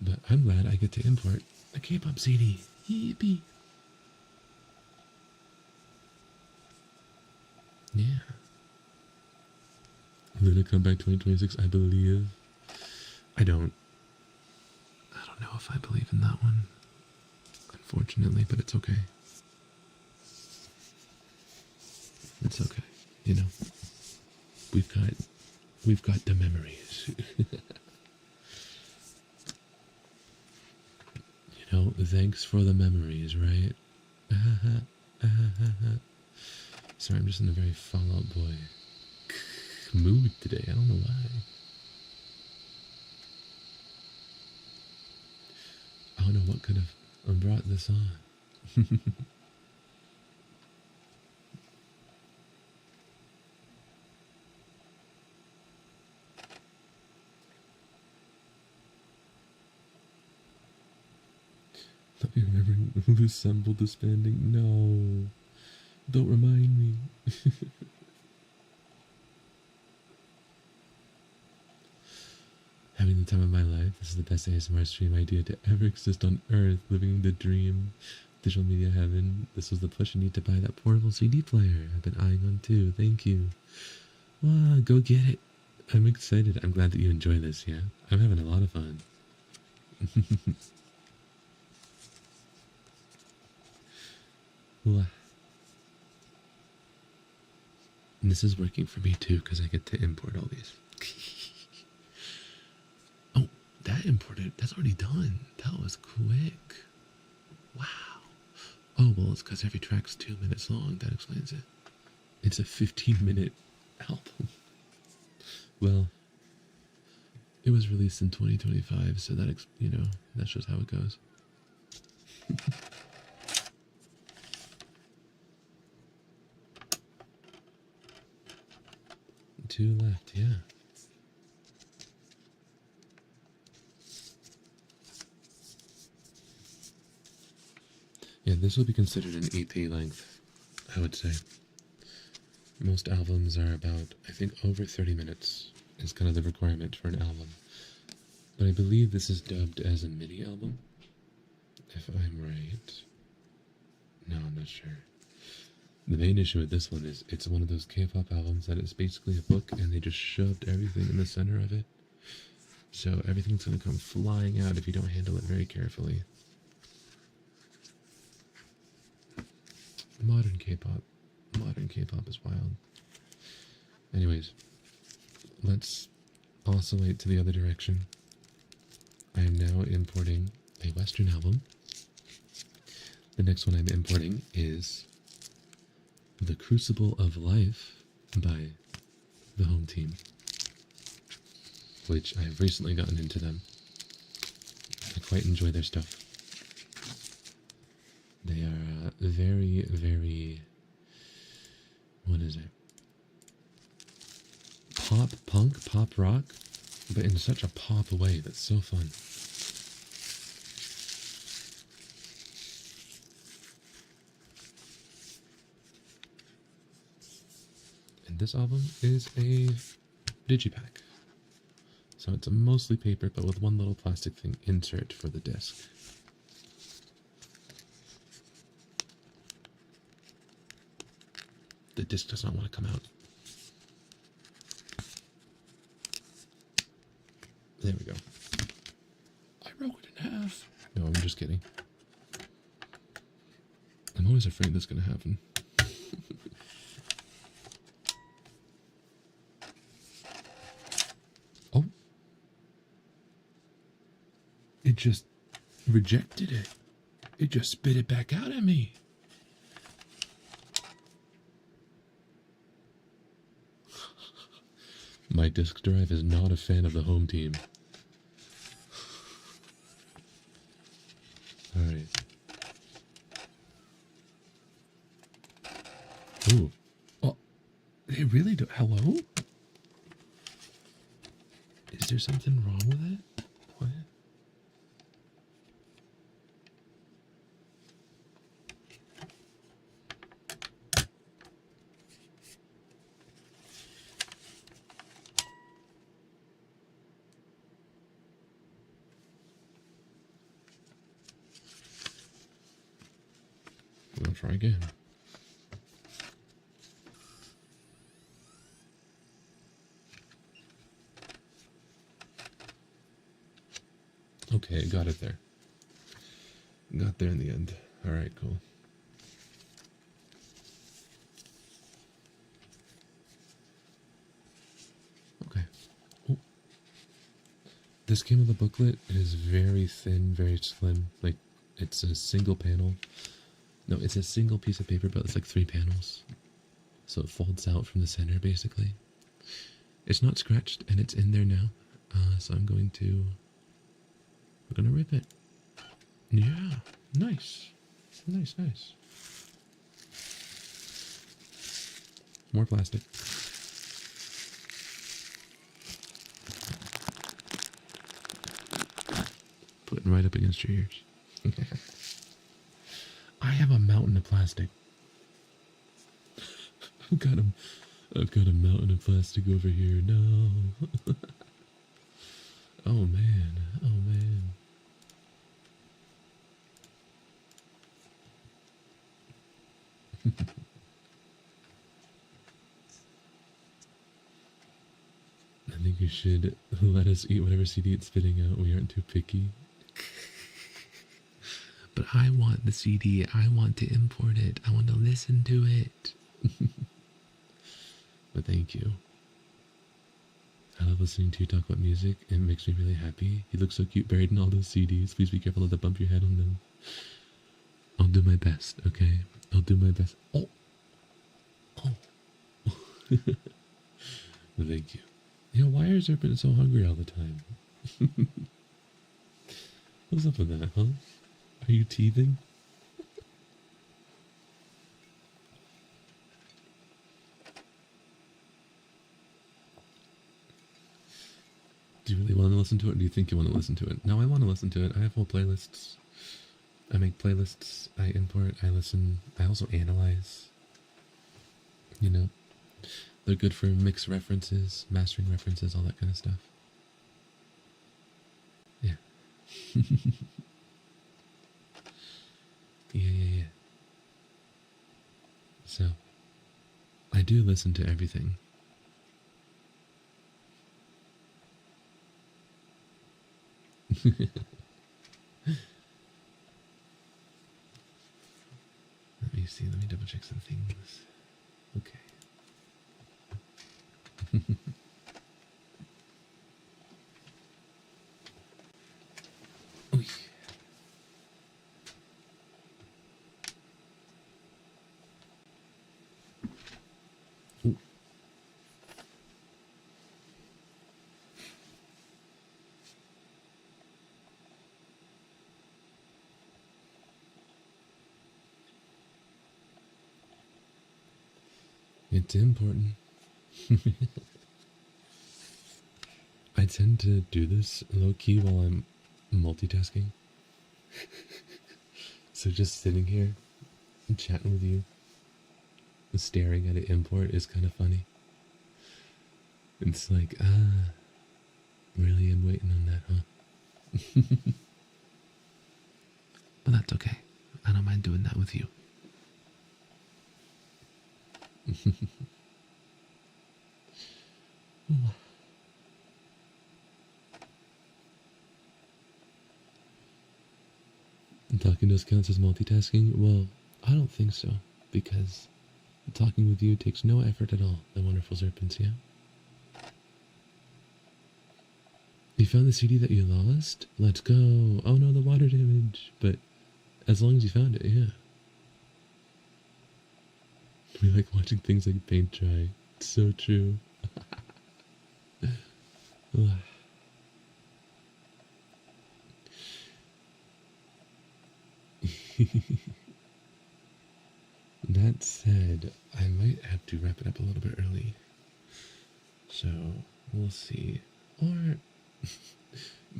But I'm glad I get to import a K-pop CD. Yippee. Yeah. Luna Comeback 2026, I believe. I don't know if I believe in that one, unfortunately, but it's okay. It's okay, you know. We've got the memories. You know, thanks for the memories, right? Sorry, I'm just in a very Fall Out Boy mood today. I don't know why. I don't know what could have brought this on. Thought you never assembled disbanding. No. Don't remind me. Having the time of my life. This is the best ASMR stream idea to ever exist on Earth. Living the dream. Digital media heaven. This was the push. You need to buy that portable CD player I've been eyeing on too. Thank you. Wow, go get it. I'm excited. I'm glad that you enjoy this, yeah? I'm having a lot of fun. Wow. And this is working for me too, because I get to import all these. Oh, that imported, that's already done. That was quick. Wow. Oh, well, it's because every track's 2 minutes long. That explains it. It's a 15-minute album. Well, it was released in 2025, so that, you know, that's just how it goes. 2 left, yeah. Yeah, this will be considered an EP length, I would say. Most albums are about, I think, over 30 minutes is kind of the requirement for an album. But I believe this is dubbed as a mini album, if I'm right. No, I'm not sure. The main issue with this one is it's one of those K-pop albums that is basically a book and they just shoved everything in the center of it. So everything's going to come flying out if you don't handle it very carefully. Modern K-pop is wild. Anyways, let's oscillate to the other direction. I am now importing a Western album. The next one I'm importing is The Crucible of Life by the Home Team, which I've recently gotten into them. I quite enjoy their stuff. They are very, very, what is it? Pop punk, pop rock, but in such a pop way that's so fun. And this album is a digipack. So it's mostly paper, but with one little plastic thing insert for the disc. The disc does not want to come out. There we go. I broke it in half. No, I'm just kidding. I'm always afraid that's going to happen. Oh. It just rejected it. It just spit it back out at me. My disk drive is not a fan of the Home Team. Alright. Ooh, It really do. Hello? Is there something wrong with it? What? I'll try again. Okay, got it there. Got there in the end. Alright, cool. Okay. Oh. This came with a booklet. It is very thin, very slim. Like, it's a single panel. No, it's a single piece of paper, but it's like 3 panels. So it folds out from the center, basically. It's not scratched, and it's in there now. So I'm going to... We're gonna rip it. Yeah, nice. Nice, nice. More plastic. Putting right up against your ears. I have a mountain of plastic. I've got a mountain of plastic over here. No. Oh man. Oh man. I think you should let us eat whatever CD it's spitting out. We aren't too picky. But I want the CD. I want to import it. I want to listen to it. But thank you. I love listening to you talk about music. It makes me really happy. You look so cute buried in all those CDs. Please be careful not to bump your head on them. I'll do my best, okay? I'll do my best. Oh! Oh! Thank you. Yeah, why are serpents so hungry all the time? What's up with that, huh? Are you teething? Do you really want to listen to it, or do you think you want to listen to it? No, I want to listen to it. I have whole playlists. I make playlists, I import, I listen, I also analyze. You know, they're good for mix references, mastering references, all that kind of stuff. Yeah. Yeah. So, I do listen to everything. Let me see, let me double check some things. Okay. Oy. Ooh. It's important. I tend to do this low-key while I'm multitasking. So just sitting here and chatting with you, staring at an import is kind of funny. It's like, really am waiting on that, huh? But that's okay. I don't mind doing that with you. Talking to us counts as multitasking? Well, I don't think so, because talking with you takes no effort at all, the wonderful serpents, yeah? You found the CD that you lost? Let's go! Oh no, the water damage! But as long as you found it, yeah. We like watching things like paint dry. It's so true. That said, I might have to wrap it up a little bit early. So, we'll see. Or,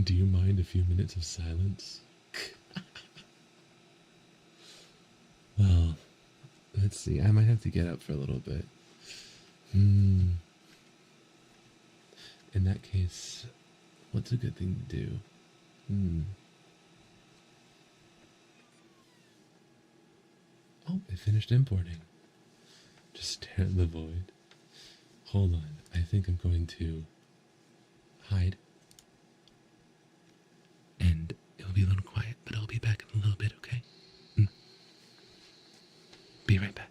do you mind a few minutes of silence? Well, let's see. I might have to get up for a little bit. In that case, what's a good thing to do? Oh, I finished importing. Just stare at the void. Hold on. I think I'm going to hide. And it'll be a little quiet, but I'll be back in a little bit, okay? Be right back.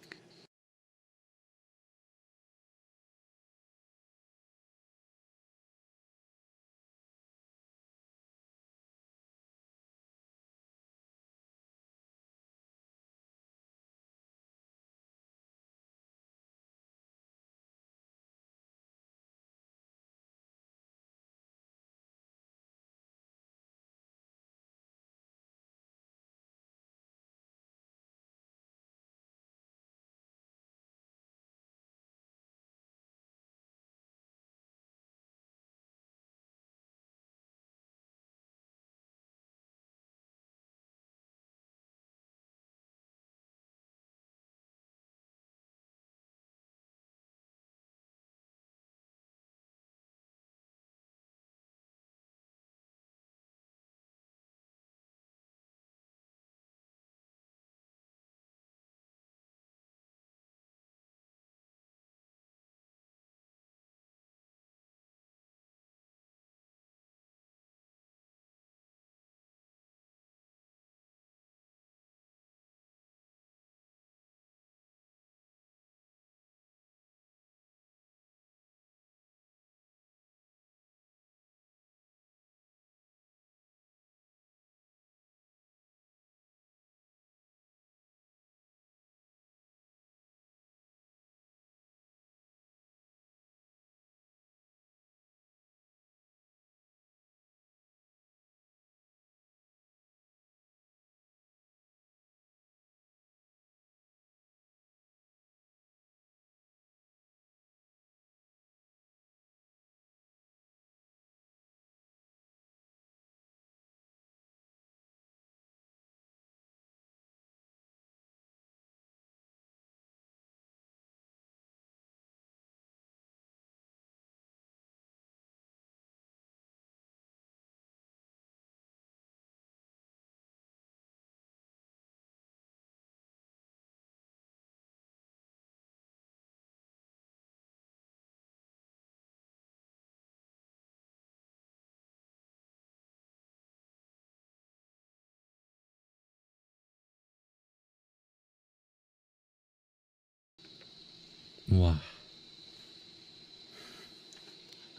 Wow.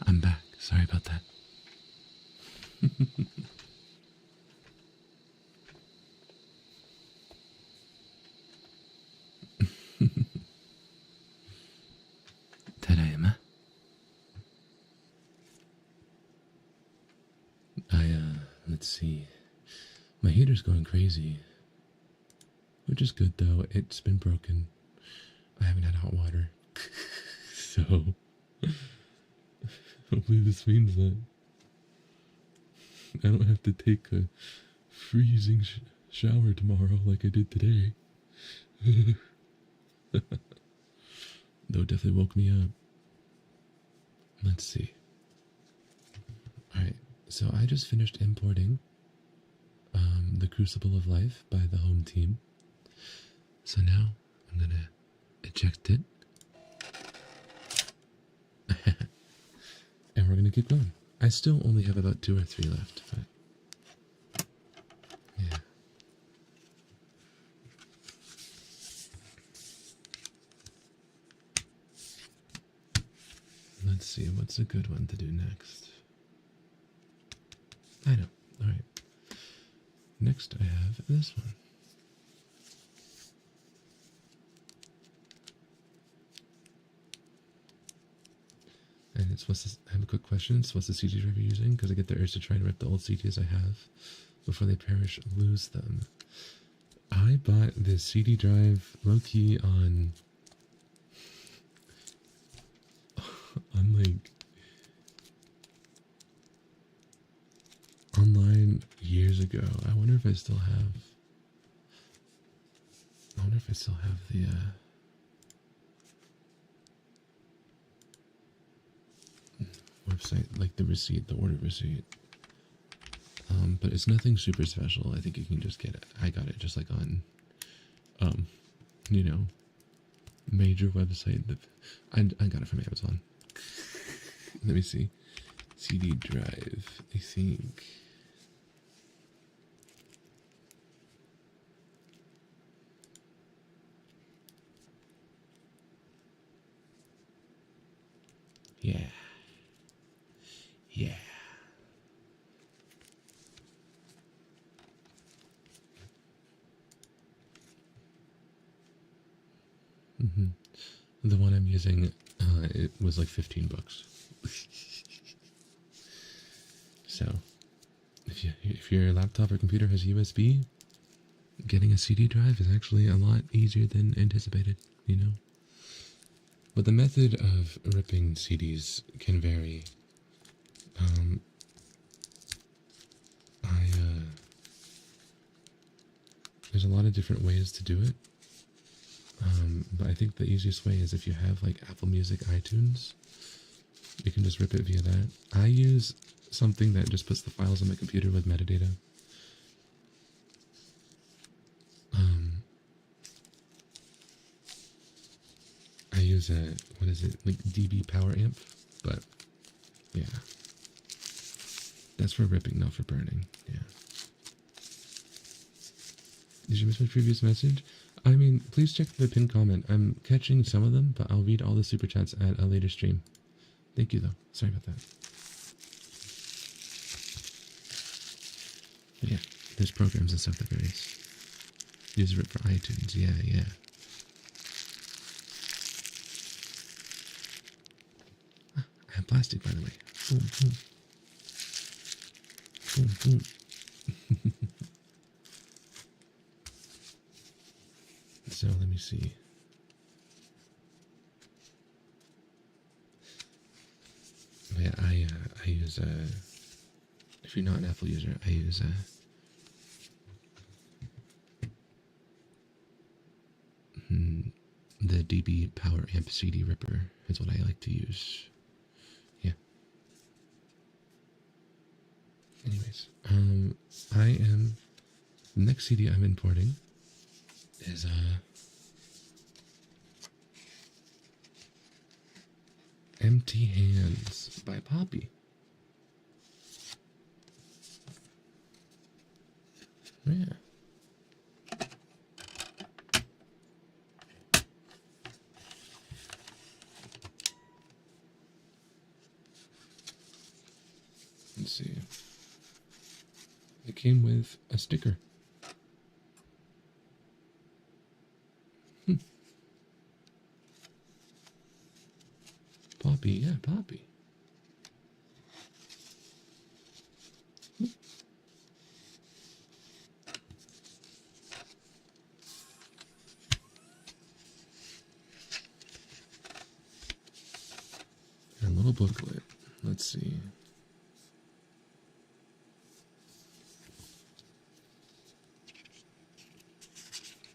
I'm back. Sorry about that. Tadaima. Let's see. My heater's going crazy. Which is good though. It's been broken. I haven't had hot water. So, hopefully this means that I don't have to take a freezing shower tomorrow like I did today. Though it definitely woke me up. Let's see. Alright, so I just finished importing the Crucible of Life by the home team. So now I'm gonna eject it. And we're gonna keep going. I still only have about 2 or 3 left, but yeah. Let's see, what's a good one to do next? I know. Alright. Next I have this one. And it's I have a quick question. It's what's the CD drive you're using? Because I get the urge to try and rip the old CDs I have before they perish, lose them. I bought this CD drive low-key on like online years ago. I wonder if I still have the website, like the receipt, the order receipt. But it's nothing super special. I think you can just get it. I got it just like on you know, major website that I got it from Amazon. Let me see. CD drive, I think. Yeah. Yeah. The one I'm using, it was like $15. So, if your laptop or computer has USB, getting a CD drive is actually a lot easier than anticipated, you know? But the method of ripping CDs can vary. There's a lot of different ways to do it. But I think the easiest way is if you have like Apple Music, iTunes, you can just rip it via that. I use something that just puts the files on my computer with metadata. I use what is it, like DB Power Amp, but yeah. That's for ripping, not for burning, yeah. Did you miss my previous message? I mean, please check the pinned comment. I'm catching some of them, but I'll read all the super chats at a later stream. Thank you, though. Sorry about that. But yeah, there's programs and stuff that varies. Use rip for iTunes. Yeah, yeah. I have plastic, by the way. Boom, boom. Boom, boom. So let me see. Yeah, I use if you're not an Apple user, I use the DB Power Amp CD Ripper is what I like to use. Yeah. Anyways, the next CD I'm importing is Empty Hands by Poppy. Yeah. Let's see. It came with a sticker. Poppy, yeah, Poppy. A little booklet. Let's see.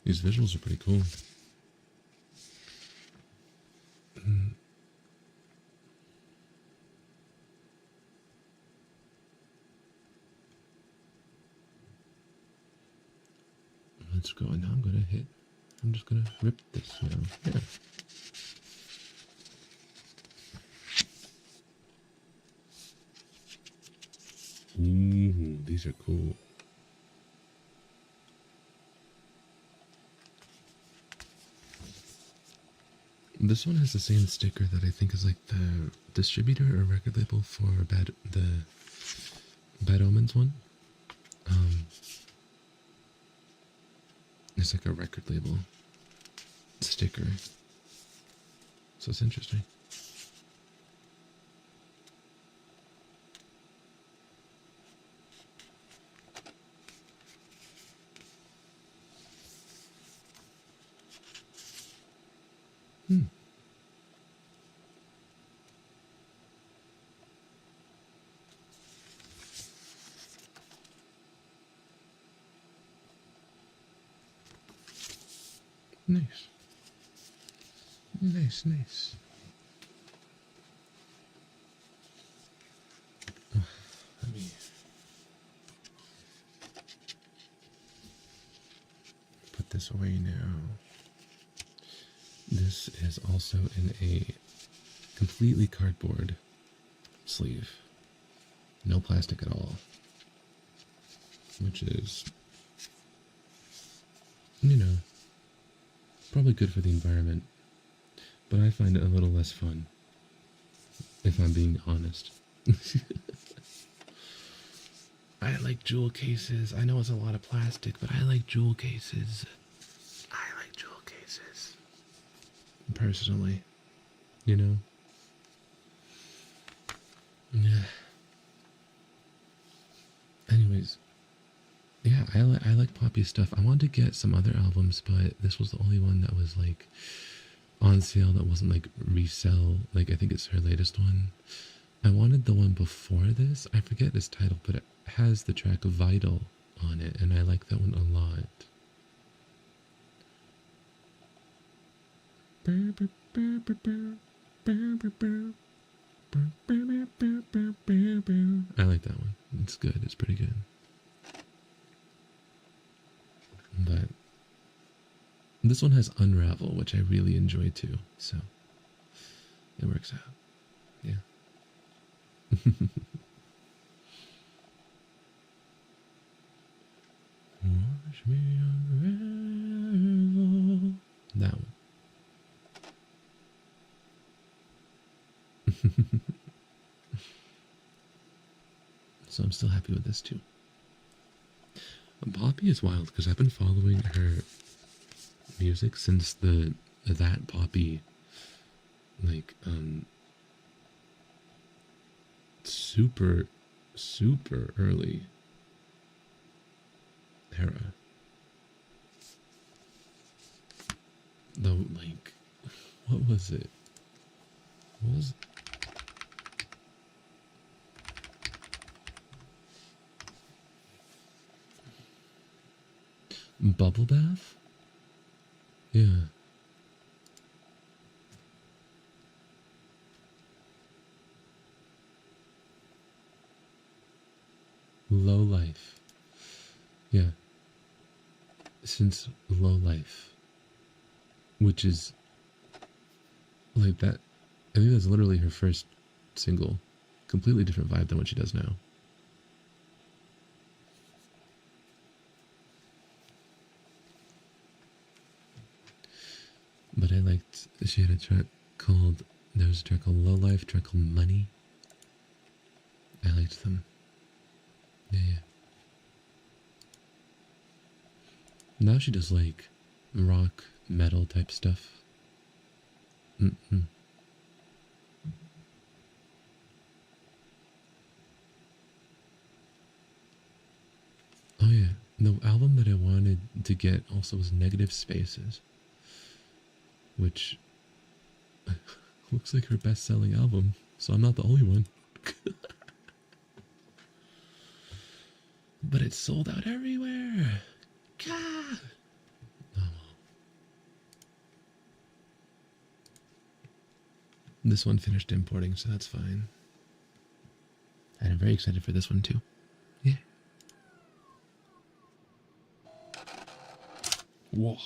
These visuals are pretty cool. Let's go. And now I'm just gonna rip this now. Yeah. Ooh, these are cool. This one has the same sticker that I think is like the distributor or record label for the Bad Omens one. It's like a record label sticker. So it's interesting. Nice. Nice, nice. Let me put this away now. This is also in a completely cardboard sleeve. No plastic at all. Which is, you know, probably good for the environment. But I find it a little less fun, if I'm being honest. I like jewel cases. I know it's a lot of plastic, but I like jewel cases. I like jewel cases. Personally. You know? Yeah. Anyways. Yeah, I like Poppy's stuff. I wanted to get some other albums, but this was the only one that was like on sale that wasn't like resell. Like I think it's her latest one. I wanted the one before this. I forget its title, but it has the track Vital on it, and I like that one a lot. I like that one. It's good. It's pretty good. But this one has Unravel, which I really enjoy too, so it works out. Yeah. Watch me unravel. That one. So I'm still happy with this too. Poppy is wild because I've been following her music since that Poppy like super early era. Though, like, what was it? What was it? Bubble Bath? Yeah. Low Life. Yeah. Since Low Life. Which is like that. I think that's literally her first single. Completely different vibe than what she does now. But I liked, she had a track called, there was a track called Low Life, a track called Money. I liked them. Yeah. Now she does like rock, metal type stuff. Oh yeah, the album that I wanted to get also was Negative Spaces, which looks like her best-selling album, so I'm not the only one. But it's sold out everywhere. God. Oh, well. This one finished importing, so that's fine. And I'm very excited for this one too. Yeah. Whoa.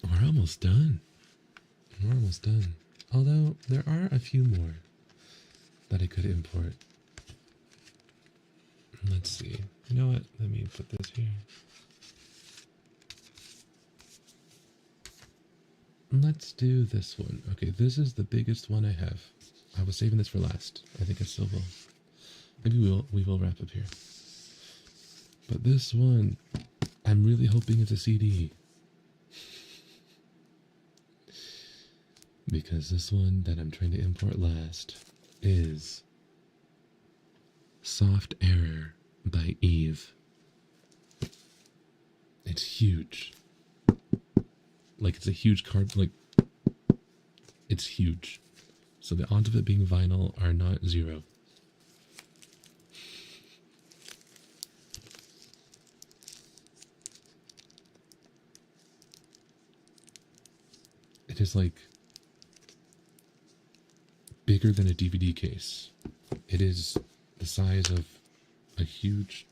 We're almost done. We're almost done. Although, there are a few more that I could import. Let's see. You know what? Let me put this here. Let's do this one. Okay, this is the biggest one I have. I was saving this for last. I think I still will. Maybe we will wrap up here. But this one, I'm really hoping it's a CD. Because this one that I'm trying to import last is Soft Error by Eve. It's huge. like it's a huge card, like it's huge. So the odds of it being vinyl are not 0. It is like bigger than a DVD case. It is the size of a huge,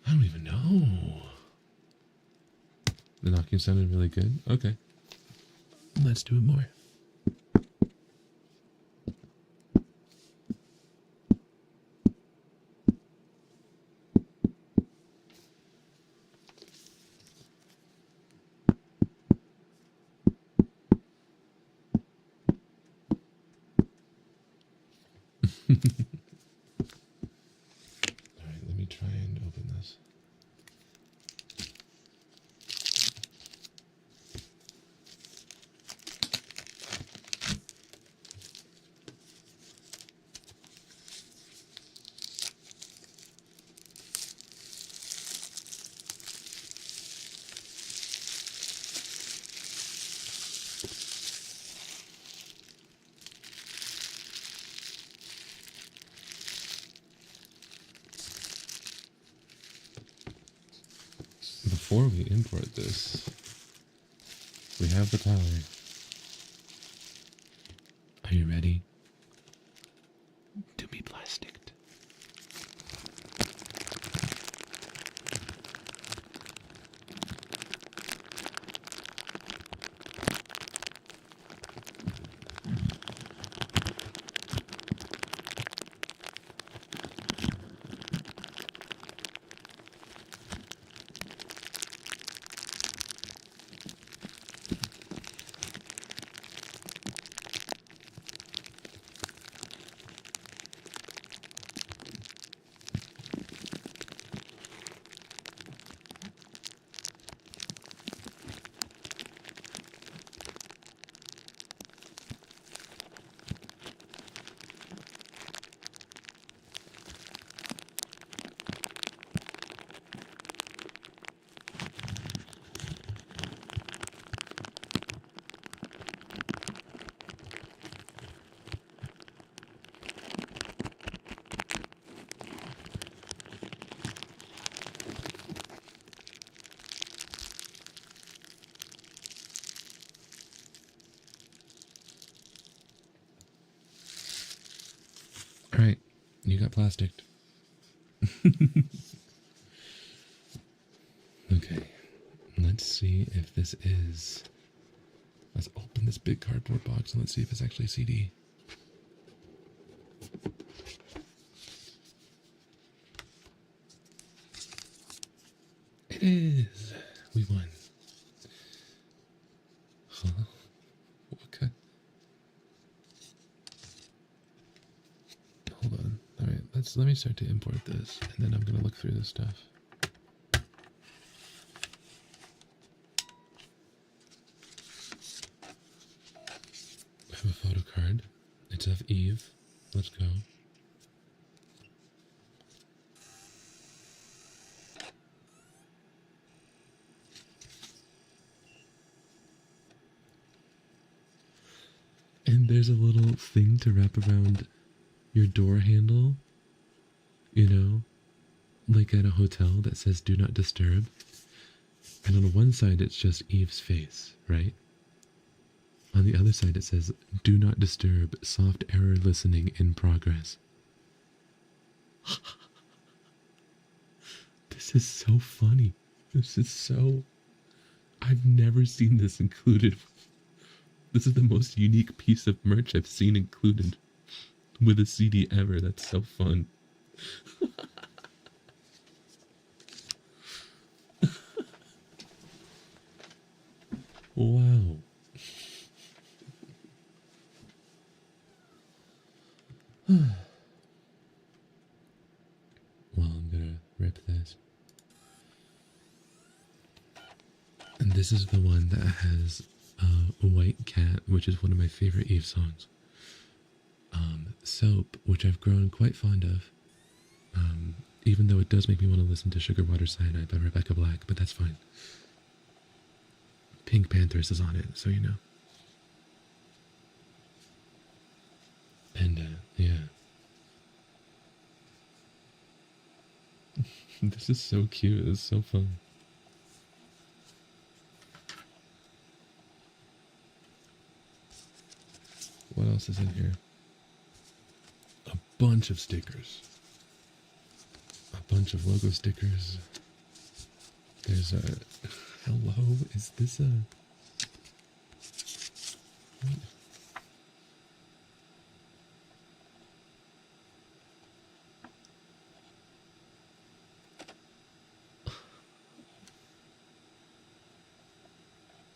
I don't even know. The knocking sounded really good. Okay. Let's do it more. Alright, let me try and open this. Before we import this, we have the power. Are you ready to be plasticked? All right, you got plasticked. Okay, let's see if this is. Let's open this big cardboard box and let's see if it's actually a CD. It is. We won. Huh? Okay. Hold on. All right. Let me start to import this, and then I'm gonna look through this stuff. I have a photo card. It's of Eve. Let's go. And there's a little thing to wrap around your door handle, you know, like at a hotel that says do not disturb. And on one side it's just Eve's face, right? On the other side it says do not disturb, soft error listening in progress. This is so funny. This is so... I've never seen this included. This is the most unique piece of merch I've seen included with a CD ever. That's so fun. Wow. Well, I'm gonna rip this. And this is the one that has a white cat, which is one of my favorite Eve songs. Soap, which I've grown quite fond of. Even though it does make me want to listen to Sugar Water Cyanide by Rebecca Black, but that's fine. Pink Panthers is on it, so you know. And, yeah. This is so cute. It's so fun. What else is in here? A bunch of stickers. A bunch of logo stickers. There's a... Hello? Is this a... What?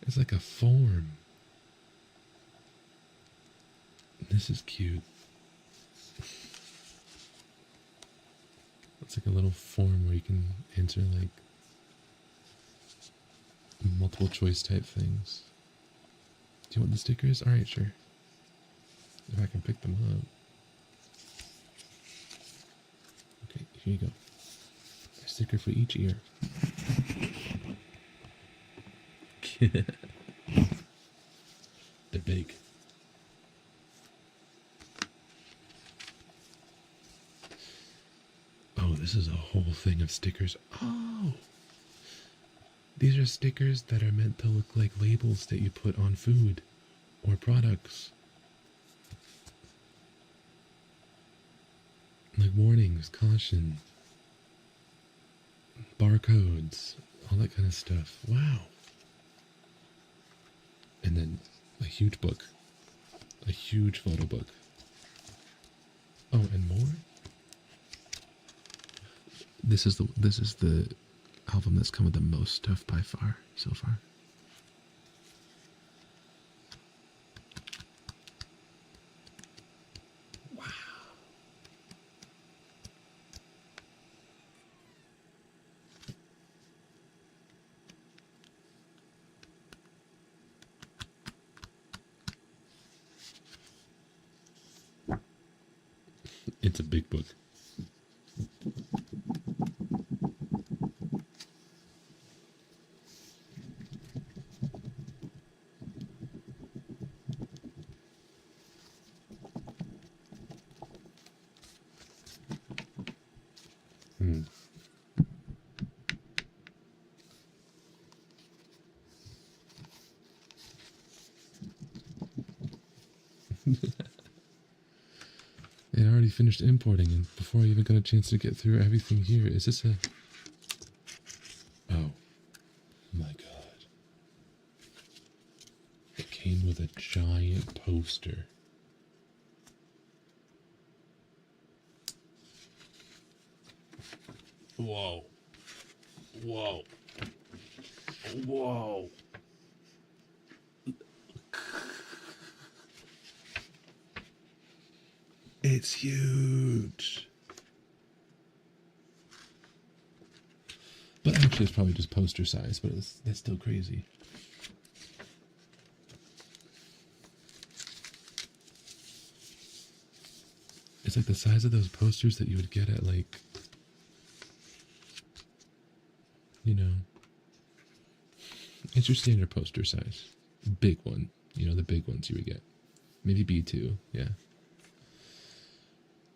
It's like a form. This is cute. It's like a little form where you can answer like multiple choice type things. Do you want the stickers? Alright, sure. If I can pick them up. Okay, here you go. A sticker for each ear. They're big. Oh, this is a whole thing of stickers. Oh! These are stickers that are meant to look like labels that you put on food or products. Like warnings, caution, barcodes, all that kind of stuff. Wow. And then a huge book. A huge photo book. Oh, and more? This is the album that's come with the most stuff by far so far. Wow. It's a big book. It already finished importing, and before I even got a chance to get through everything here, is this a... Oh. My god. It came with a giant poster. Whoa. Whoa. Whoa. It's huge. But actually it's probably just poster size, but that's still crazy. It's like the size of those posters that you would get at like, you know, it's your standard poster size. Big one. You know, the big ones you would get. Maybe B2, yeah.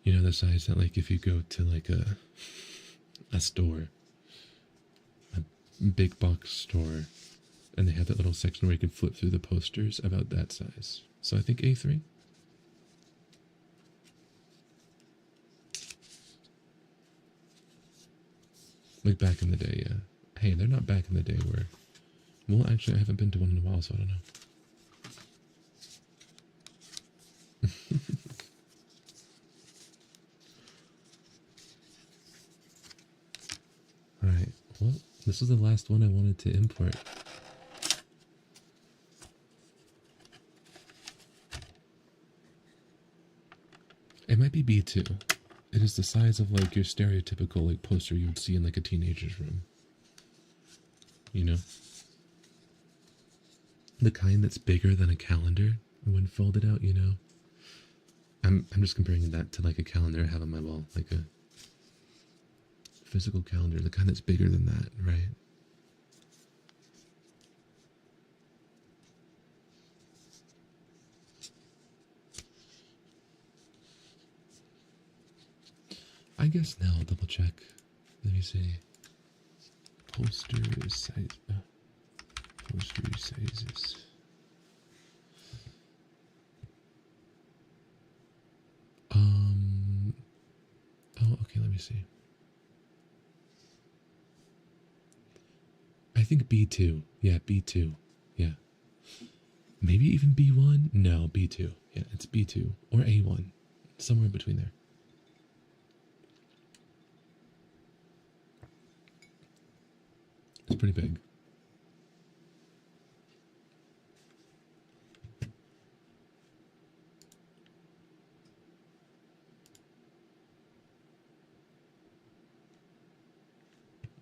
You know, the size that like if you go to like a store, a big box store, and they have that little section where you can flip through the posters, about that size. So I think A3. Like back in the day, yeah. Hey, they're not back in the day where... Well, actually, I haven't been to one in a while, so I don't know. Alright, well, this is the last one I wanted to import. It might be B2. It is the size of like your stereotypical like poster you would see in like a teenager's room. You know? The kind that's bigger than a calendar when folded out, you know? I'm just comparing that to like a calendar I have on my wall, like a physical calendar, the kind that's bigger than that, right? I guess now I'll double check. Let me see. Poster size. Poster sizes. Oh, okay, let me see. I think B2. Yeah, B2. Yeah. Maybe even B1? No, B2. Yeah, it's B2. Or A1. Somewhere in between there. It's pretty big.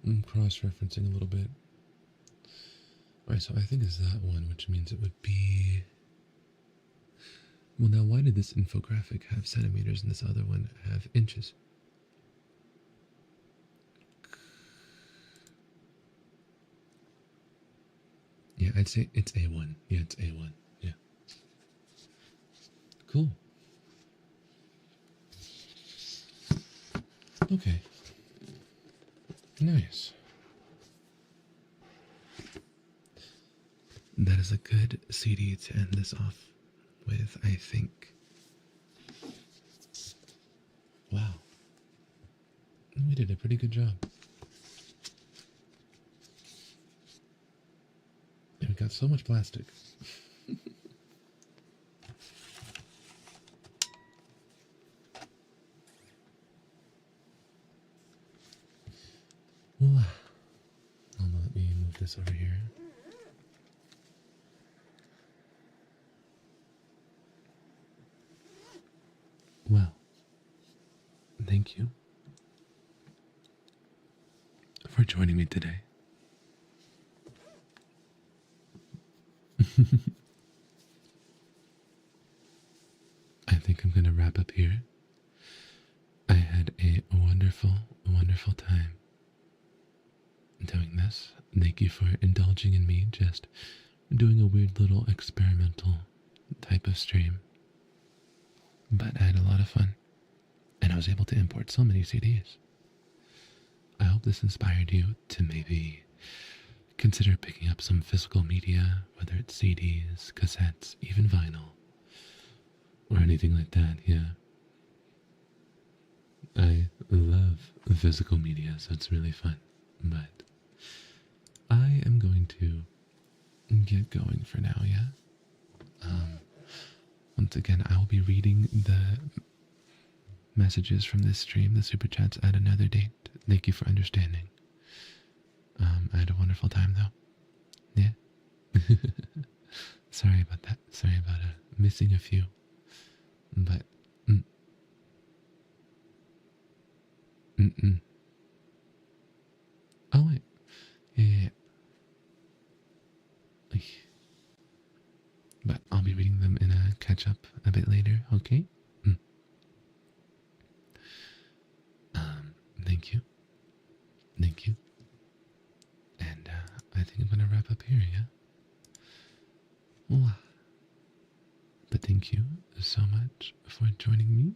I'm cross-referencing a little bit. Alright, so I think it's that one, which means it would be... Well, now why did this infographic have centimeters and this other one have inches? Yeah, I'd say it's A1. Yeah, it's A1. Yeah. Cool. Okay. Nice. That is a good CD to end this off with, I think. Wow. We did a pretty good job. And we got so much plastic. Well, let me move this over here. Well, thank you for joining me today. I think I'm going to wrap up here. I had a wonderful, wonderful time doing this. Thank you for indulging in me just doing a weird little experimental type of stream. But I had a lot of fun, and I was able to import so many CDs. I hope this inspired you to maybe consider picking up some physical media, whether it's CDs, cassettes, even vinyl, or anything like that, yeah. I love physical media, so it's really fun, but I am going to get going for now, yeah? Once again, I will be reading the messages from this stream, the super chats, at another date. Thank you for understanding. I had a wonderful time, though. Yeah. Sorry about that. Sorry about missing a few. But, Oh, wait. Yeah. But I'll be reading them in a catch-up a bit later, okay? Thank you. Thank you. And I think I'm going to wrap up here, yeah? Wow. But thank you so much for joining me.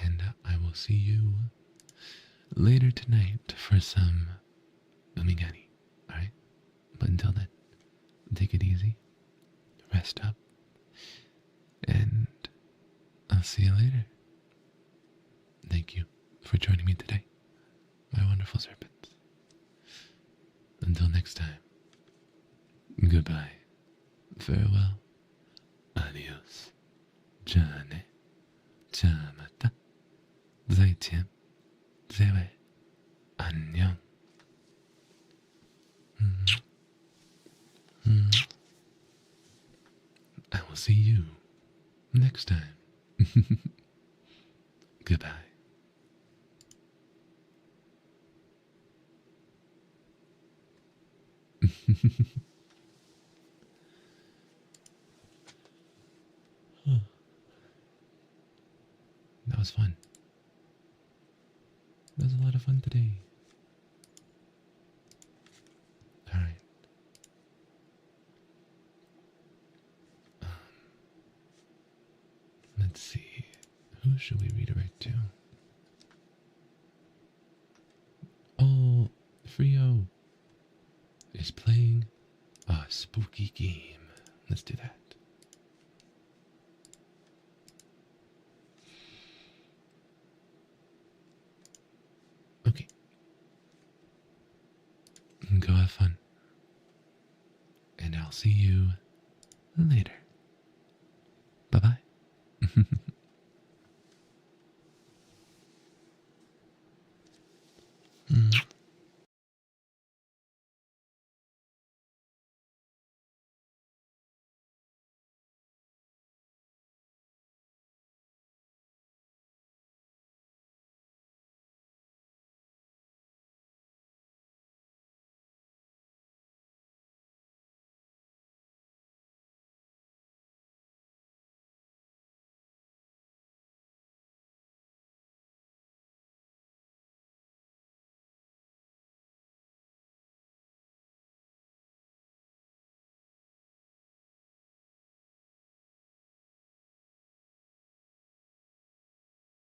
And I will see you later tonight for some umigani, alright? But until then, take it easy, rest up, and I'll see you later. Thank you for joining me today, my wonderful serpents. Until next time, goodbye, farewell, adios, jane, jamata, 再见, 再会, 안녕. I will see you next time. Goodbye. That was fun. That was a lot of fun today. Alright. should we redirect to? Oh, Frio is playing a spooky game. Let's do that. Okay. Go have fun. And I'll see you later. Bye bye.